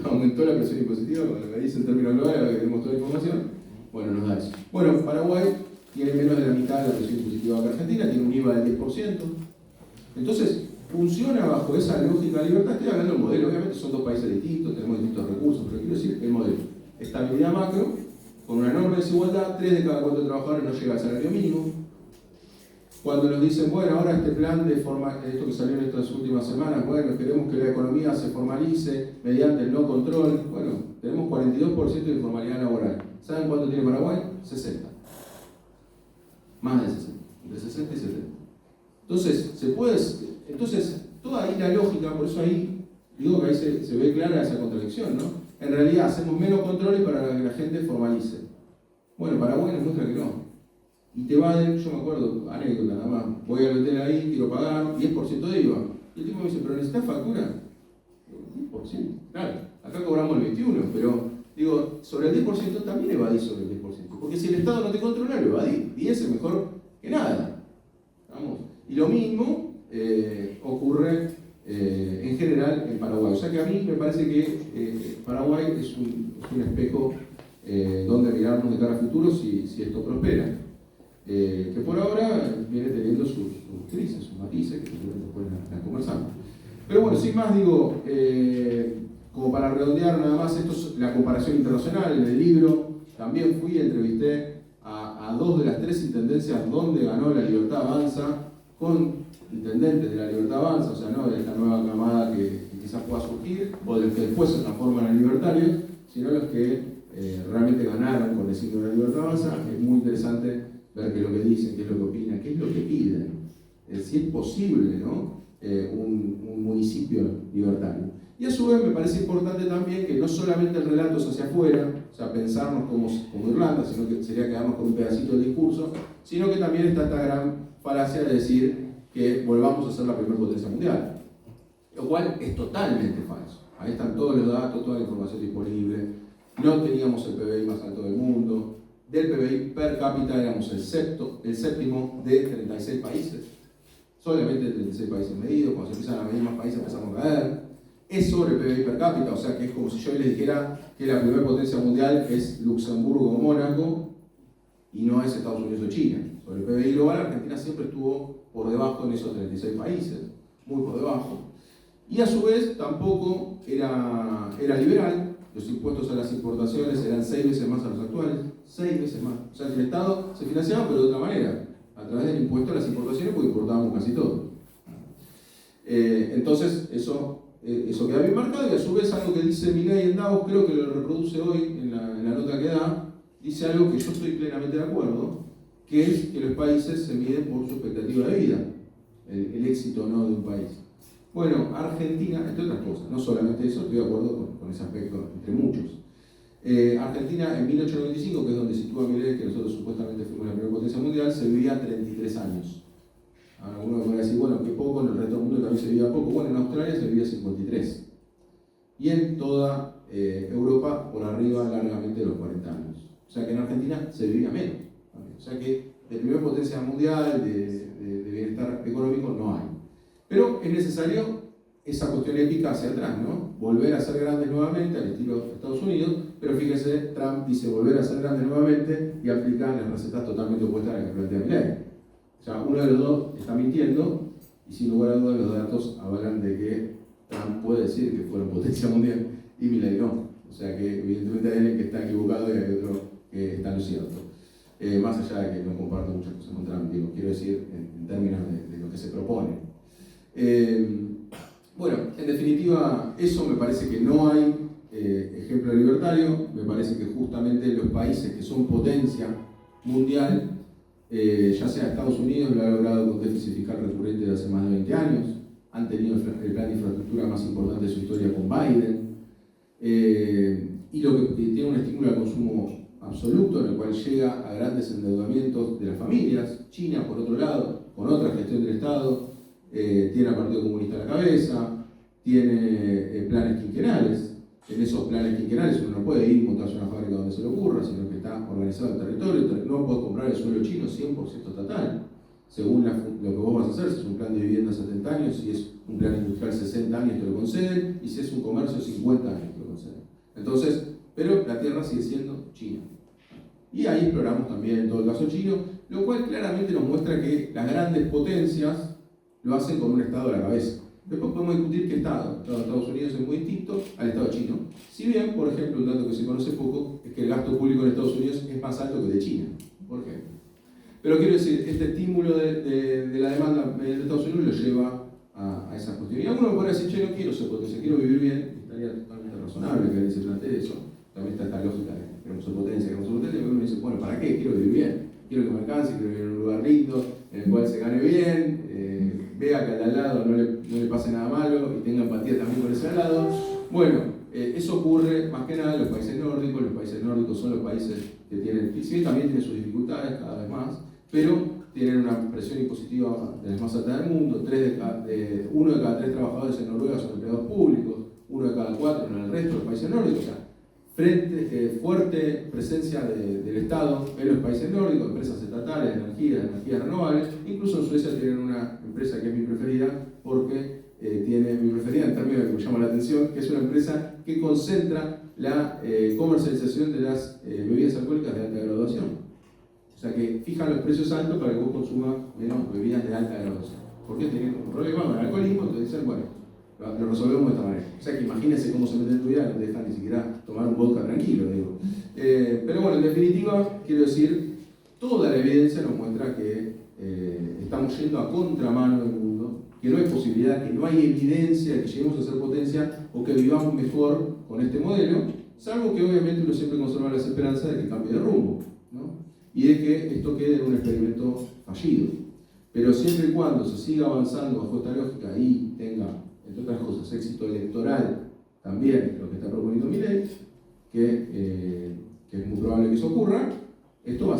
Aumentó la presión impositiva, cuando me dice en términos globales, ahora que tenemos toda la información, bueno, nos da eso. Bueno, Paraguay tiene menos de la mitad de la presión impositiva que Argentina, tiene un IVA del 10%. Entonces, funciona bajo esa lógica de libertad. Estoy hablando del modelo, obviamente son 2 países distintos, tenemos distintos recursos, pero quiero decir el modelo. Estabilidad macro, con una enorme desigualdad, 3 de cada 4 trabajadores no llega al salario mínimo. Cuando nos dicen, bueno, ahora este plan de esto que salió en estas últimas semanas, bueno, queremos que la economía se formalice mediante el no control. Bueno, tenemos 42% de informalidad laboral. ¿Saben cuánto tiene Paraguay? 60. Más de 60. Entre 60 y 70. Entonces, toda ahí la lógica, por eso ahí digo que ahí se ve clara esa contradicción, ¿no? En realidad hacemos menos controles para que la gente formalice. Bueno, Paraguay nos muestra que no. Y te va yo me acuerdo, anécdota nada más, voy al hotel ahí, quiero pagar 10% de IVA. Y el tipo me dice, ¿pero necesitas factura? 10%, claro, acá cobramos el 21%, pero digo, sobre el 10% también evadís sobre el 10%. Porque si el Estado no te controla, lo evadís. 10 es mejor que nada. ¿Vamos? Y lo mismo ocurre en general en Paraguay. O sea que a mí me parece que Paraguay es un espejo donde mirarnos de cara a futuro si esto prospera. Que por ahora viene teniendo sus crisis, sus matices, que después las conversamos. Pero bueno, sin más digo, como para redondear nada más, esto es la comparación internacional en el libro. También fui y entrevisté a 2 de las 3 intendencias donde ganó La Libertad Avanza, con intendentes de La Libertad Avanza, o sea, no de esta nueva camada que quizás pueda surgir, o de los que después se transforman en libertarios, sino los que realmente ganaron con el signo de La Libertad Avanza. Es muy interesante ver qué es lo que dicen, qué es lo que opinan, qué es lo que piden. Si es posible, ¿no? Un municipio libertario. Y a su vez me parece importante también que no solamente el relato es hacia afuera, o sea, pensarnos como Irlanda, sino que sería quedarnos con un pedacito del discurso, sino que también está esta gran falacia de decir que volvamos a ser la primera potencia mundial, lo cual es totalmente falso. Ahí están todos los datos, toda la información disponible. No teníamos el PBI más alto del mundo. Del PBI per cápita éramos el séptimo de 36 países. Solamente 36 países medidos. Cuando se empiezan a medir más países empezamos a caer. Es sobre el PBI per cápita, o sea que es como si yo les dijera que la primera potencia mundial es Luxemburgo o Mónaco y no es Estados Unidos o China. Sobre el PBI global, Argentina siempre estuvo por debajo en esos 36 países, muy por debajo. Y a su vez tampoco era liberal. Los impuestos a las importaciones eran 6 veces más a los actuales, 6 veces más. O sea que el Estado se financiaba, pero de otra manera, a través del impuesto a las importaciones, porque importábamos casi todo. Entonces, eso queda bien marcado, y a su vez algo que dice Milei en Davos, creo que lo reproduce hoy en la nota que da, dice algo que yo estoy plenamente de acuerdo, que es que los países se miden por su expectativa de vida, el éxito o no de un país. Bueno, Argentina, entre otras cosas, no solamente eso, estoy de acuerdo con ese aspecto, entre muchos. Argentina en 1895, que es donde sitúa Milei, que nosotros supuestamente fuimos la primera potencia mundial, se vivía 33 años. Ahora uno me puede decir, bueno, que poco, en el resto del mundo también se vivía poco. Bueno, en Australia se vivía 53. Y en toda Europa, por arriba largamente de los 40 años. O sea que en Argentina se vivía menos. O sea que de primera potencia mundial, de bienestar económico, no hay. Pero es necesario esa cuestión épica hacia atrás, ¿no? Volver a ser grandes nuevamente, al estilo de Estados Unidos, pero fíjese, Trump dice volver a ser grandes nuevamente y aplica las recetas totalmente opuestas a las que plantea Milei. O sea, uno de los dos está mintiendo, y sin lugar a dudas los datos avalan de que Trump puede decir que fueron potencia mundial y Milei no. O sea que evidentemente hay alguien que está equivocado y hay otro que está en lo cierto. Más allá de que no comparto muchas cosas con Trump, digo, quiero decir en términos de lo que se propone. Bueno, en definitiva, eso me parece que no hay ejemplo libertario. Me parece que justamente los países que son potencia mundial, ya sea Estados Unidos, lo ha logrado con déficit fiscal recurrente de hace más de 20 años, han tenido el plan de infraestructura más importante de su historia con Biden, y lo que tiene un estímulo al consumo absoluto, en el cual llega a grandes endeudamientos de las familias. China, por otro lado, con otra gestión del Estado, tiene al Partido Comunista a la cabeza, tiene planes quinquenales. En esos planes quinquenales uno no puede ir y montarse una fábrica donde se le ocurra, sino que está organizado el territorio. No puedes comprar el suelo chino 100% estatal, según lo que vos vas a hacer. Si es un plan de vivienda 70 años, si es un plan industrial 60 años te lo conceden, y si es un comercio 50 años te lo conceden. Entonces, pero la tierra sigue siendo china. Y ahí exploramos también en todo el caso chino, lo cual claramente nos muestra que las grandes potencias lo hacen con un Estado a la cabeza. Después podemos discutir qué Estado. El Estado de Estados Unidos es muy distinto al Estado chino. Si bien, por ejemplo, un dato que se conoce poco es que el gasto público en Estados Unidos es más alto que el de China, por ejemplo. Pero quiero decir, este estímulo de la demanda de Estados Unidos lo lleva a esa cuestión. Y alguno me puede decir, che, no quiero ser potencia, quiero vivir bien. Estaría totalmente razonable que alguien se plantee eso. También está esta lógica de queremos ser potencia, y uno dice, bueno, ¿para qué? Quiero vivir bien. Quiero que me alcance, quiero vivir en un lugar lindo, en el cual se gane bien, vea que al lado no le pase nada malo y tenga empatía también con ese al lado. Bueno, eso ocurre más que nada en los países nórdicos. Los países nórdicos son los países que tienen, y sí, también tienen sus dificultades cada vez más, pero tienen una presión impositiva de las más altas del mundo. 1 de cada 3 trabajadores en Noruega son empleados públicos, 1 de cada 4 en el resto de los países nórdicos. O sea, fuerte presencia del Estado en los países nórdicos, empresas estatales, energías renovables. Incluso en Suecia tienen una empresa que es mi preferida, porque tiene mi preferida en términos de que me llama la atención, que es una empresa que concentra la comercialización de las bebidas alcohólicas de alta graduación. O sea, que fijan los precios altos para que vos consumas menos bebidas de alta graduación. Porque tienen un problema con el alcoholismo, entonces dicen, bueno, lo resolvemos de esta manera. O sea, que imagínense cómo se mete en tu vida, no te dejan ni siquiera tomar un vodka tranquilo, digo. Pero bueno, en definitiva, quiero decir, toda la evidencia nos muestra que estamos yendo a contramano del mundo, que no hay posibilidad, que no hay evidencia de que lleguemos a ser potencia o que vivamos mejor con este modelo, salvo que obviamente uno siempre conserva las esperanzas de que cambie de rumbo, ¿no? Y de que esto quede en un experimento fallido. Pero siempre y cuando se siga avanzando bajo esta lógica y tenga, entre otras cosas, éxito electoral también, lo que está proponiendo Milei, que es muy probable que eso ocurra, esto va a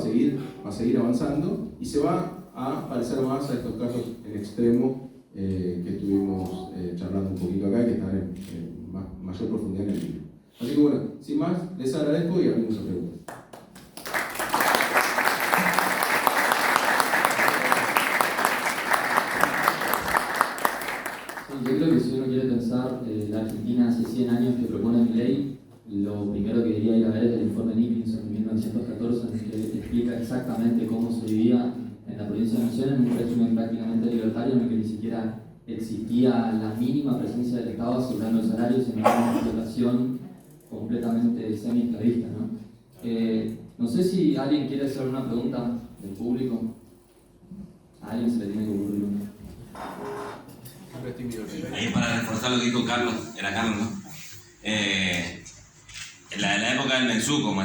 seguir avanzando y se va a parecer más a estos casos en extremo que estuvimos charlando un poquito acá y que están en mayor profundidad en el libro. Así que bueno, sin más, les agradezco y abrimos a preguntas. Yo creo que si uno quiere pensar la Argentina hace 100 años que propone Milei, lo primero que debería ir a ver es el informe Nicholson de 1914, en el que explica exactamente cómo se vivía en la provincia de Nación en un régimen prácticamente libertario en el que ni siquiera existía la mínima presencia del Estado asegurando el salario, sino una explotación completamente semi-esclavista, ¿no? No sé si alguien quiere hacer una pregunta del público. A alguien se le tiene que ocurrir una. Ahí para reforzar lo que dijo Carlos, era Carlos, ¿no? En la época del Mensuco,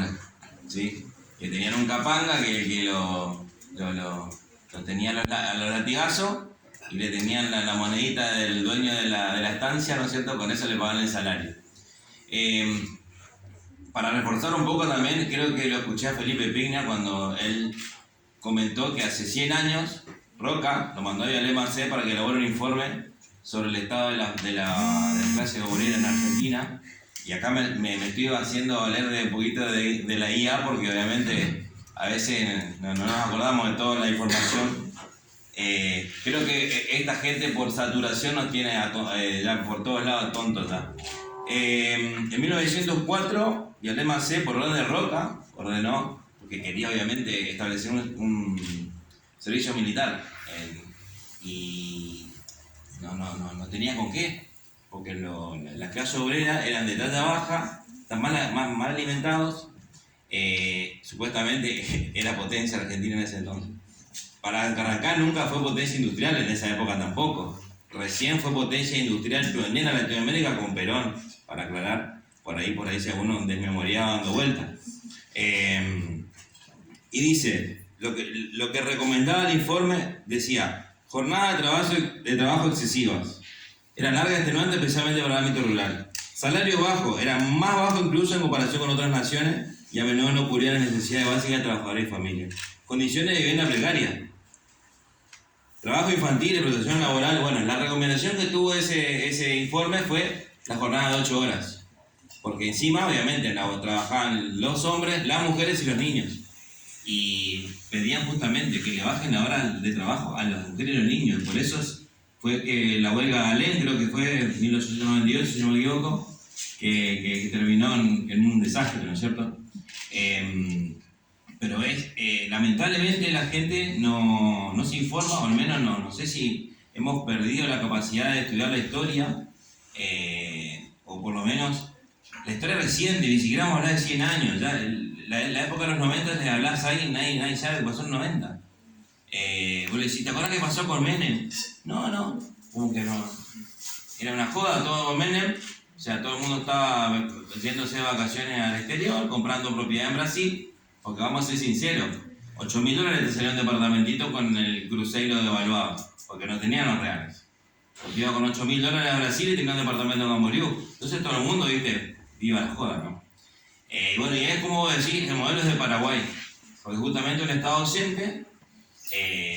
¿sí? Que tenían un capanga que lo tenían a los latigazos y le tenían la monedita del dueño de la estancia, ¿no es cierto? Con eso le pagaban el salario. Para reforzar un poco también, creo que lo escuché a Felipe Pigna cuando él comentó que hace 100 años Roca lo mandó a Vialema C para que elabore un informe sobre el estado de la clase obrera en Argentina. Y acá me estoy haciendo leer de un poquito de la IA porque obviamente a veces no nos acordamos de toda la información. Creo que esta gente por saturación nos tiene ya por todos lados tontos ya. En 1904, Vialema C, por orden de Roca, ordenó, porque quería obviamente establecer un servicio militar. Y no tenía con qué, porque las clases obreras eran de talla baja, tan mal alimentados. Supuestamente era potencia Argentina en ese entonces. Para arrancar nunca fue potencia industrial en esa época tampoco. Recién fue potencia industrial pionera en Latinoamérica con Perón, para aclarar, por ahí si alguno desmemoriaba dando vueltas. Y dice, lo que recomendaba el informe decía, jornada de trabajo excesivas. Era larga y extenuante, especialmente para el ámbito rural. Salario bajo, era más bajo incluso en comparación con otras naciones y a menudo no cubría las necesidades básicas de trabajadores y familias. Condiciones de vivienda precarias. Trabajo infantil y protección laboral. Bueno, la recomendación que tuvo ese informe fue la jornada de 8 horas. Porque encima, obviamente, trabajaban los hombres, las mujeres y los niños. Y pedían justamente que le bajen la hora de trabajo a las mujeres y los niños. Por eso fue que la huelga Alén, creo que fue en 1892, si no me equivoco, que terminó en un desastre, ¿no es cierto? Pero lamentablemente la gente no se informa, o al menos no sé si hemos perdido la capacidad de estudiar la historia, o por lo menos la historia reciente, ni siquiera vamos a hablar de 100 años, ya la época de los 90 le hablás a alguien, nadie sabe qué pasó en los 90. Vos le decís, ¿te acuerdas qué pasó con Menem? No, como que no. Era una joda todo con Menem, o sea, todo el mundo estaba yéndose de vacaciones al exterior, comprando propiedad en Brasil, porque vamos a ser sinceros, $8.000 te salió un departamentito con el cruceiro devaluado. porque no tenían los reales. Porque iba con $8.000 a Brasil y tenía un departamento en Camboriú. Entonces todo el mundo, viste, iba a la joda, ¿no? Bueno, y es como decir, el modelo es de Paraguay, porque justamente un Estado ausente,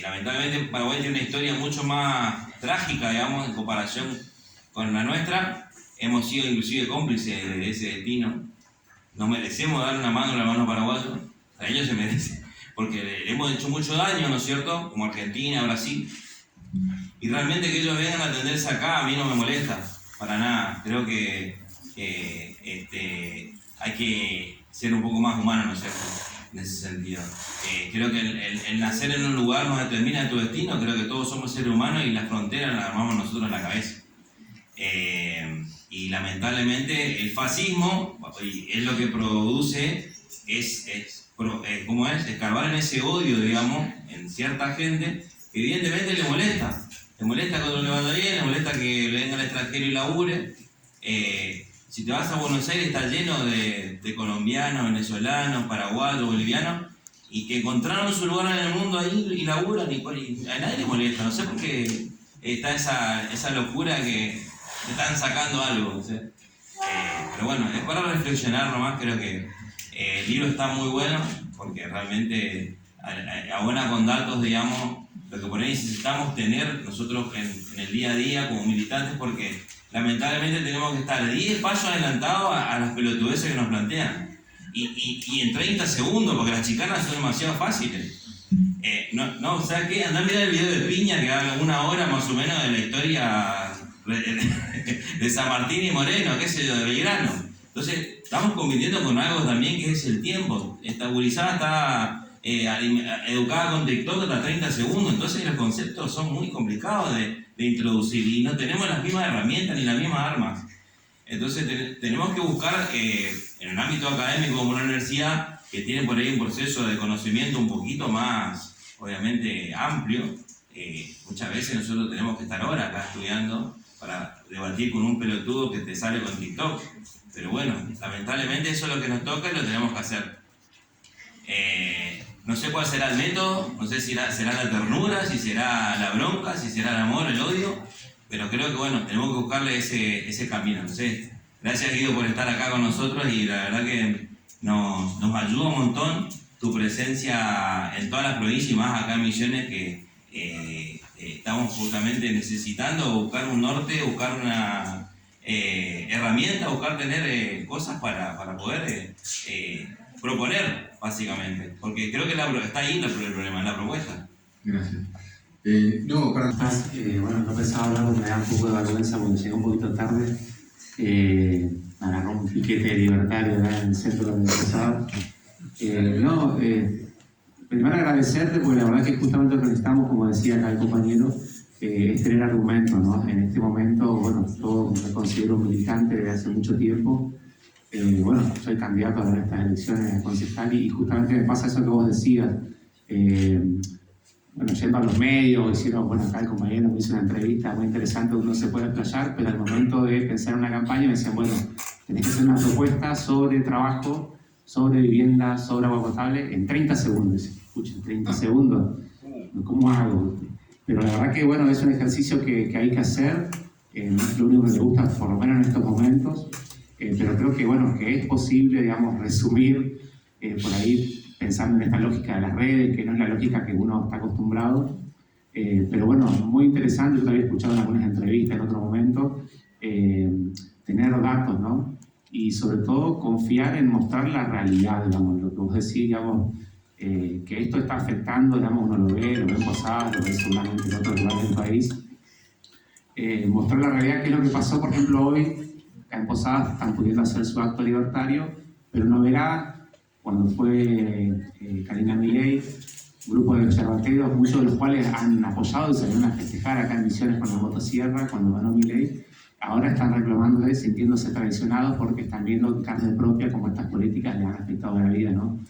lamentablemente Paraguay tiene una historia mucho más trágica, digamos, en comparación con la nuestra. Hemos sido inclusive cómplices de ese destino. Nos merecemos dar una mano a los hermanos paraguayos, a ellos se merecen, porque le hemos hecho mucho daño, ¿no es cierto? Como Argentina, Brasil. Y realmente que ellos vengan a atenderse acá a mí no me molesta, para nada. Creo que hay que ser un poco más humano, ¿no es cierto? En ese sentido. Creo que el nacer en un lugar no determina tu destino, creo que todos somos seres humanos y las fronteras las armamos nosotros en la cabeza. Y lamentablemente el fascismo es lo que produce, ¿cómo es? Escarbar en ese odio, digamos, en cierta gente, que evidentemente le molesta. Le molesta que otro le vaya bien, le molesta que le venga al extranjero y labure. Si te vas a Buenos Aires está lleno de colombianos, venezolanos, paraguayos, bolivianos, y que encontraron su lugar en el mundo ahí y laburan, y a nadie le molesta. No sé por qué está esa locura que están sacando algo, ¿sí? Pero bueno, es para reflexionar nomás. Creo que el libro está muy bueno, porque realmente abona con datos, digamos, lo que por ahí necesitamos tener nosotros en el día a día como militantes, porque lamentablemente tenemos que estar 10 pasos adelantados a las pelotudeces que nos plantean. Y en 30 segundos, porque las chicanas son demasiado fáciles. ¿Sabes qué? Andá a mirar el video de Piña, que habla 1 hora más o menos de la historia de San Martín y Moreno, qué sé yo, de Belgrano. Entonces, estamos conviviendo con algo también que es el tiempo. Esta gurizada está educada con TikTok hasta 30 segundos, entonces los conceptos son muy complicados de introducir y no tenemos las mismas herramientas ni las mismas armas. Entonces tenemos que buscar en un ámbito académico como una universidad que tiene por ahí un proceso de conocimiento un poquito más, obviamente, amplio. Muchas veces nosotros tenemos que estar ahora acá estudiando para debatir con un pelotudo que te sale con TikTok. Pero bueno, lamentablemente eso es lo que nos toca y lo tenemos que hacer. No sé cuál será el método, no sé si será la ternura, si será la bronca, si será el amor, el odio, pero creo que bueno, tenemos que buscarle ese camino. Entonces, gracias Guido por estar acá con nosotros y la verdad que nos ayuda un montón tu presencia en todas las provincias y más acá en Misiones, que estamos justamente necesitando buscar un norte, buscar una herramienta, buscar tener cosas para poder proponer, básicamente, porque creo que está ahí el problema, en la propuesta. Gracias. Bueno, no pensaba hablar porque me da un poco de vergüenza porque llegué un poquito tarde. Me agarró un piquete libertario acá en el centro de la universidad. Primero agradecerte porque la verdad que justamente lo que necesitamos, como decía acá el compañero, es tener argumentos, ¿no? En este momento, bueno, yo me considero un militante desde hace mucho tiempo. Soy candidato a estas elecciones a concejal y justamente me pasa eso que vos decías. Yendo a los medios, acá el compañero me hizo una entrevista muy interesante, uno se puede explayar, pero al momento de pensar en una campaña me decían, tenés que hacer una propuesta sobre trabajo, sobre vivienda, sobre agua potable en 30 segundos. Escuchen, 30 segundos, ¿cómo hago? Pero la verdad que es un ejercicio que hay que hacer, no es lo único que me gusta, por lo menos en estos momentos. Pero creo que es posible, digamos, resumir por ahí pensando en esta lógica de las redes, que no es la lógica que uno está acostumbrado. Pero muy interesante, yo te había escuchado en algunas entrevistas en otro momento, tener datos, ¿no? Y sobre todo confiar en mostrar la realidad, digamos, lo que vos decís, digamos, que esto está afectando, digamos, uno lo ve en Posadas, lo ve seguramente en otros lugares del país. Mostrar la realidad, que es lo que pasó, por ejemplo, hoy. En Posadas están pudiendo hacer su acto libertario, pero no verá cuando fue Karina Milei, un grupo de observatorios, muchos de los cuales han apoyado y salieron a festejar acá en Misiones con la motosierra cuando ganó Milei. Ahora están reclamándole, sintiéndose traicionados porque están viendo en carne propia cómo estas políticas les han afectado a la vida, ¿no?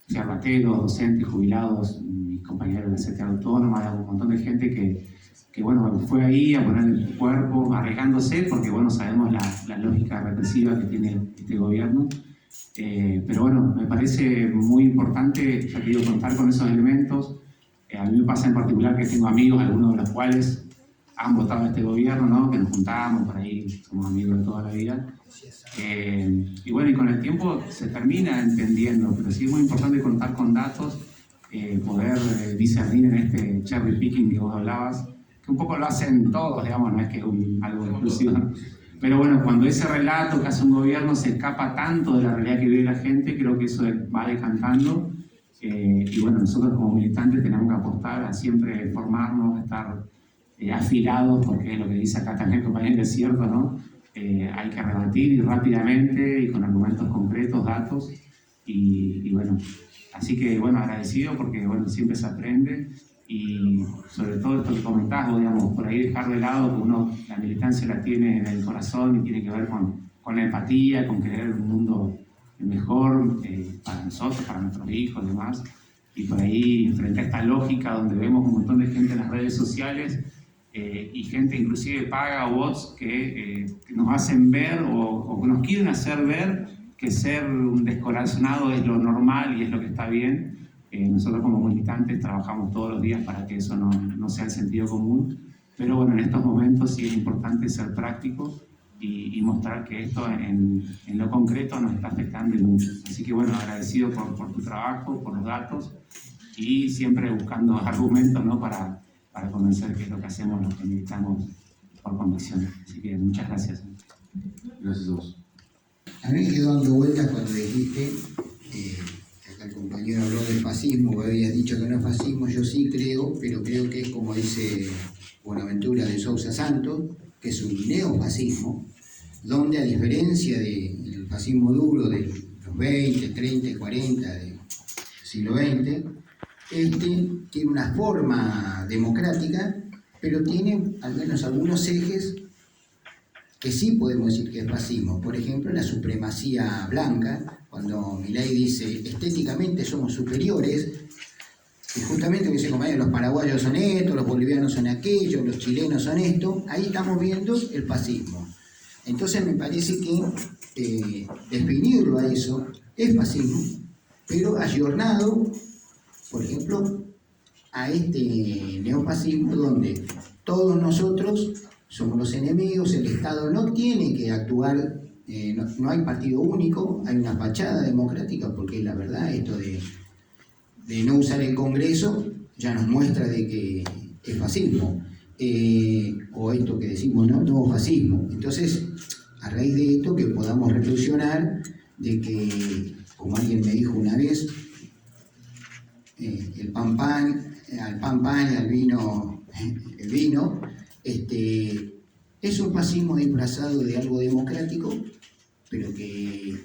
Observatorios, docentes, jubilados, mis compañeros de la CTA Autónoma, un montón de gente que fue ahí a poner el cuerpo, arriesgándose, porque sabemos la lógica represiva que tiene este gobierno. Pero me parece muy importante, ya quiero contar con esos elementos. A mí me pasa en particular que tengo amigos, algunos de los cuales han votado a este gobierno, ¿no? Que nos juntamos, por ahí somos amigos de toda la vida. Y bueno, y con el tiempo se termina entendiendo, pero sí es muy importante contar con datos, poder discernir en este cherry picking que vos hablabas, que un poco lo hacen todos, digamos, no es que es algo exclusivo. Pero bueno, cuando ese relato que hace un gobierno se escapa tanto de la realidad que vive la gente, creo que eso va decantando. Y bueno, nosotros como militantes tenemos que apostar a siempre formarnos, estar afilados, porque es lo que dice acá también el compañero, es cierto, ¿no? Hay que rebatir y rápidamente y con argumentos concretos, datos, y bueno, así que bueno, agradecido porque bueno, siempre se aprende, y sobre todo esto que comentabas, digamos, por ahí dejar de lado que uno la militancia la tiene en el corazón y tiene que ver con la empatía, con querer un mundo mejor para nosotros, para nuestros hijos y demás, y por ahí frente a esta lógica donde vemos un montón de gente en las redes sociales y gente inclusive paga o bots que nos hacen ver o que nos quieren hacer ver que ser un descorazonado es lo normal y es lo que está bien. Nosotros como militantes trabajamos todos los días para que eso no sea el sentido común, pero bueno, en estos momentos sí es importante ser práctico y mostrar que esto en lo concreto nos está afectando y mucho. Así que bueno, agradecido por tu trabajo, por los datos y siempre buscando argumentos, ¿no? para convencer que es lo que hacemos, lo que militamos por convicción. Así que muchas gracias. Gracias a vos. A mí me quedó dando vueltas cuando dijiste, acá el compañero habló del fascismo, vos habías dicho que no es fascismo, yo sí creo, pero creo que es como dice Buenaventura de Sousa Santos, que es un neofascismo, donde a diferencia del fascismo duro de los 20, 30 y 40 del siglo XX, tiene una forma democrática, pero tiene al menos algunos ejes que sí podemos decir que es fascismo. Por ejemplo, la supremacía blanca, cuando Milei dice estéticamente somos superiores, y justamente lo que dice compañero, los paraguayos son estos, los bolivianos son aquellos, los chilenos son esto, ahí estamos viendo el fascismo. Entonces me parece que definirlo a eso es fascismo, pero ayornado, por ejemplo, a este neofascismo donde todos nosotros somos los enemigos, el Estado no tiene que actuar, no hay partido único, hay una fachada democrática, porque la verdad esto de no usar el Congreso ya nos muestra de que es fascismo, o esto que decimos, no fascismo. Entonces, a raíz de esto que podamos reflexionar de que, como alguien me dijo una vez, al pan pan y al vino el vino, es un fascismo disfrazado de algo democrático, pero que,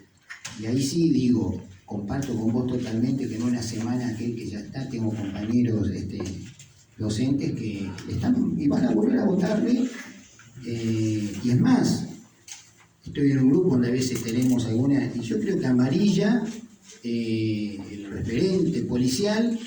y ahí sí digo, comparto con vos totalmente que en una semana aquel que ya está, tengo compañeros docentes que están y van a volver a votarle, y es más, estoy en un grupo donde a veces tenemos alguna, y yo creo que Amarilla, el referente policial,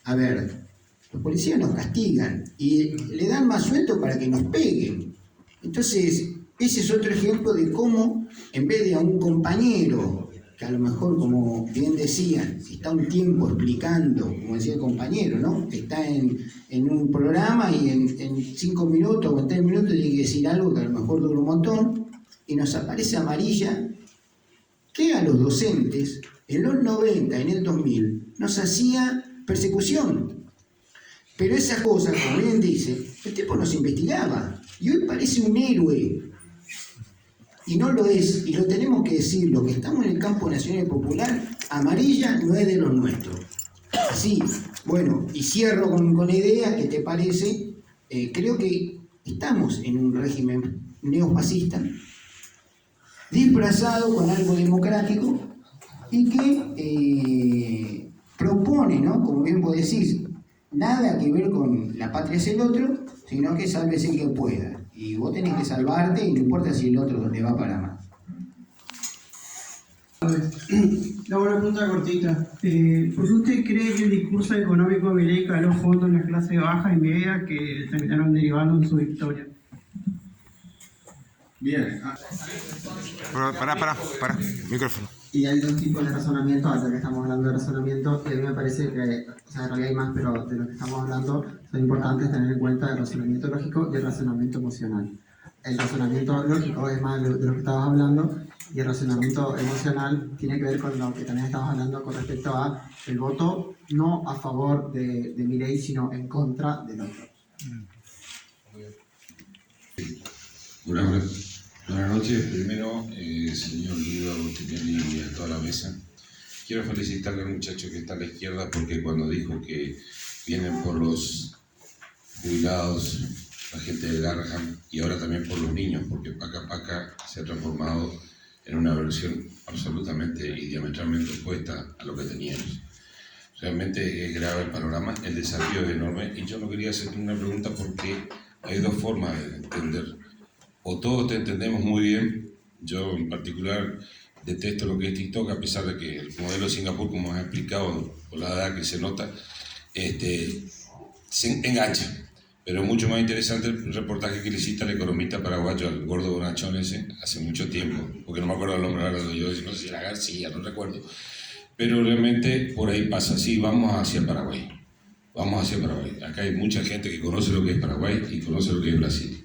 a ver, los policías nos castigan y le dan más sueldo para que nos peguen. Entonces, ese es otro ejemplo de cómo, en vez de a un compañero, que a lo mejor, como bien decían, está un tiempo explicando, como decía el compañero, ¿no? Está en un programa y en 5 minutos o en 3 minutos tiene que decir algo que a lo mejor dura un montón, y nos aparece Amarilla, que a los docentes, en los 90, en el 2000, nos hacía persecución. Pero esas cosas, como bien dice, el tipo nos investigaba. Y hoy parece un héroe. Y no lo es. Y lo tenemos que decir. Los que estamos en el campo nacional y popular, Amarilla no es de los nuestros. Así, bueno, y cierro con la idea, ¿qué te parece? Creo que estamos en un régimen neofascista, disfrazado con algo democrático, y que propone, ¿no? Como bien vos decís, nada que ver con la patria es el otro, sino que sálvese el que pueda. Y vos tenés que salvarte y no importa si el otro te va para más. La buena pregunta cortita. ¿Por qué usted cree que el discurso económico de Milei caló fondo en la clase baja y media que terminaron derivando en su victoria? Bien. Pará, micrófono. Y hay dos tipos de razonamiento, ya que estamos hablando de razonamiento, y a mí me parece que, o sea, en realidad hay más, pero de lo que estamos hablando son importantes tener en cuenta el razonamiento lógico y el razonamiento emocional. El razonamiento lógico es más de lo que estabas hablando, y el razonamiento emocional tiene que ver con lo que también estabas hablando con respecto a el voto no a favor de Milei, sino en contra del otro. Buenas noches. Primero, señor Guido Tinelli y a toda la mesa. Quiero felicitarle al muchacho que está a la izquierda porque cuando dijo que vienen por los jubilados, la gente de Garham y ahora también por los niños, porque Paca Paca se ha transformado en una versión absolutamente y diametralmente opuesta a lo que teníamos. Realmente es grave el panorama, el desafío es enorme y yo no quería hacer una pregunta porque hay dos formas de entender. O todos te entendemos muy bien, yo en particular detesto lo que es TikTok, a pesar de que el modelo de Singapur, como has explicado, por la edad que se nota, se engancha. Pero mucho más interesante el reportaje que le hiciste al economista paraguayo, al gordo bonachón ese, hace mucho tiempo, porque no me acuerdo el nombre ahora, yo no sé si era García, no recuerdo. Pero realmente por ahí pasa, sí, vamos hacia Paraguay. Vamos hacia Paraguay. Acá hay mucha gente que conoce lo que es Paraguay y conoce lo que es Brasil.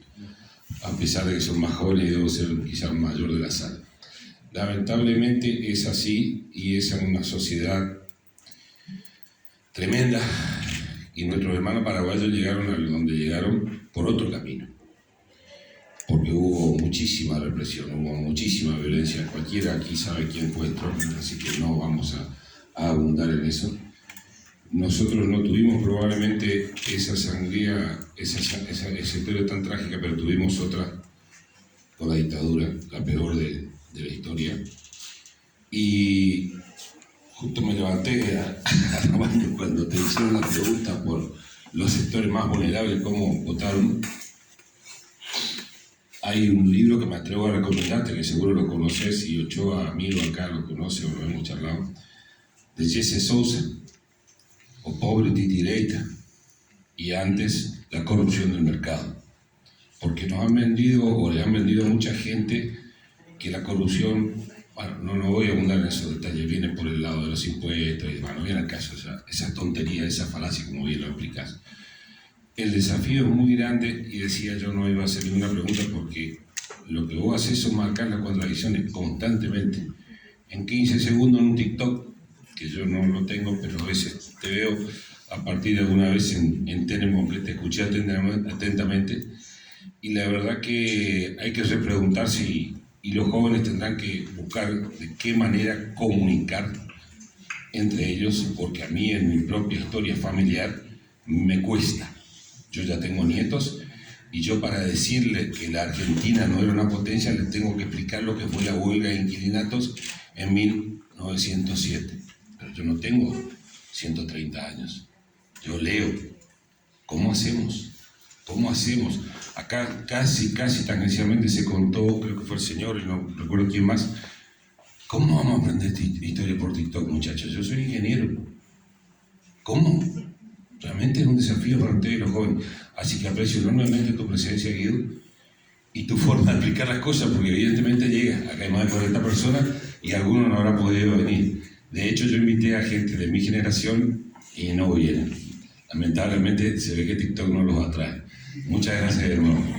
A pesar de que son más jóvenes y debo ser quizás mayor de la sala. Lamentablemente es así y es en una sociedad tremenda y nuestros hermanos paraguayos llegaron a donde llegaron por otro camino. Porque hubo muchísima represión, hubo muchísima violencia. Cualquiera aquí sabe quién fue Trump, así que no vamos a abundar en eso. Nosotros no tuvimos probablemente esa sangría, esa historia tan trágica, pero tuvimos otra con la dictadura, la peor de la historia. Y justo me levanté cuando te hicieron la pregunta por los sectores más vulnerables, cómo votaron. Hay un libro que me atrevo a recomendarte, que seguro lo conoces, y Ochoa, amigo acá, lo conoce o lo hemos charlado, de Jesse Sousa, o Pobre Titireita, y antes La corrupción del mercado. Porque nos han vendido, o le han vendido a mucha gente, que la corrupción, bueno, no voy a abundar en esos detalles, viene por el lado de los impuestos y demás, no viene al caso, o sea, esa tontería, esa falacia, como bien lo explicas. El desafío es muy grande y decía yo no iba a hacer ninguna pregunta porque lo que vos haces es marcar las contradicciones constantemente. En 15 segundos en un TikTok, que yo no lo tengo, pero a veces te veo a partir de alguna vez en Tenemos, que te escuché atentamente, y la verdad que hay que repreguntarse y los jóvenes tendrán que buscar de qué manera comunicar entre ellos, porque a mí en mi propia historia familiar me cuesta. Yo ya tengo nietos y yo para decirle que la Argentina no era una potencia les tengo que explicar lo que fue la huelga de inquilinatos en 1907. Pero yo no tengo 130 años. Yo leo. ¿Cómo hacemos? ¿Cómo hacemos? Acá casi tangencialmente se contó, creo que fue el señor y no recuerdo quién más. ¿Cómo vamos a aprender historia por TikTok, muchachos? Yo soy ingeniero. ¿Cómo? Realmente es un desafío para ustedes los jóvenes. Así que aprecio enormemente tu presencia, Guido, y tu forma de explicar las cosas, porque evidentemente llega. Acá hay más de 40 personas y algunos no habrán podido venir. De hecho, yo invité a gente de mi generación y no vienen. Lamentablemente se ve que TikTok no los atrae. Muchas gracias de nuevo.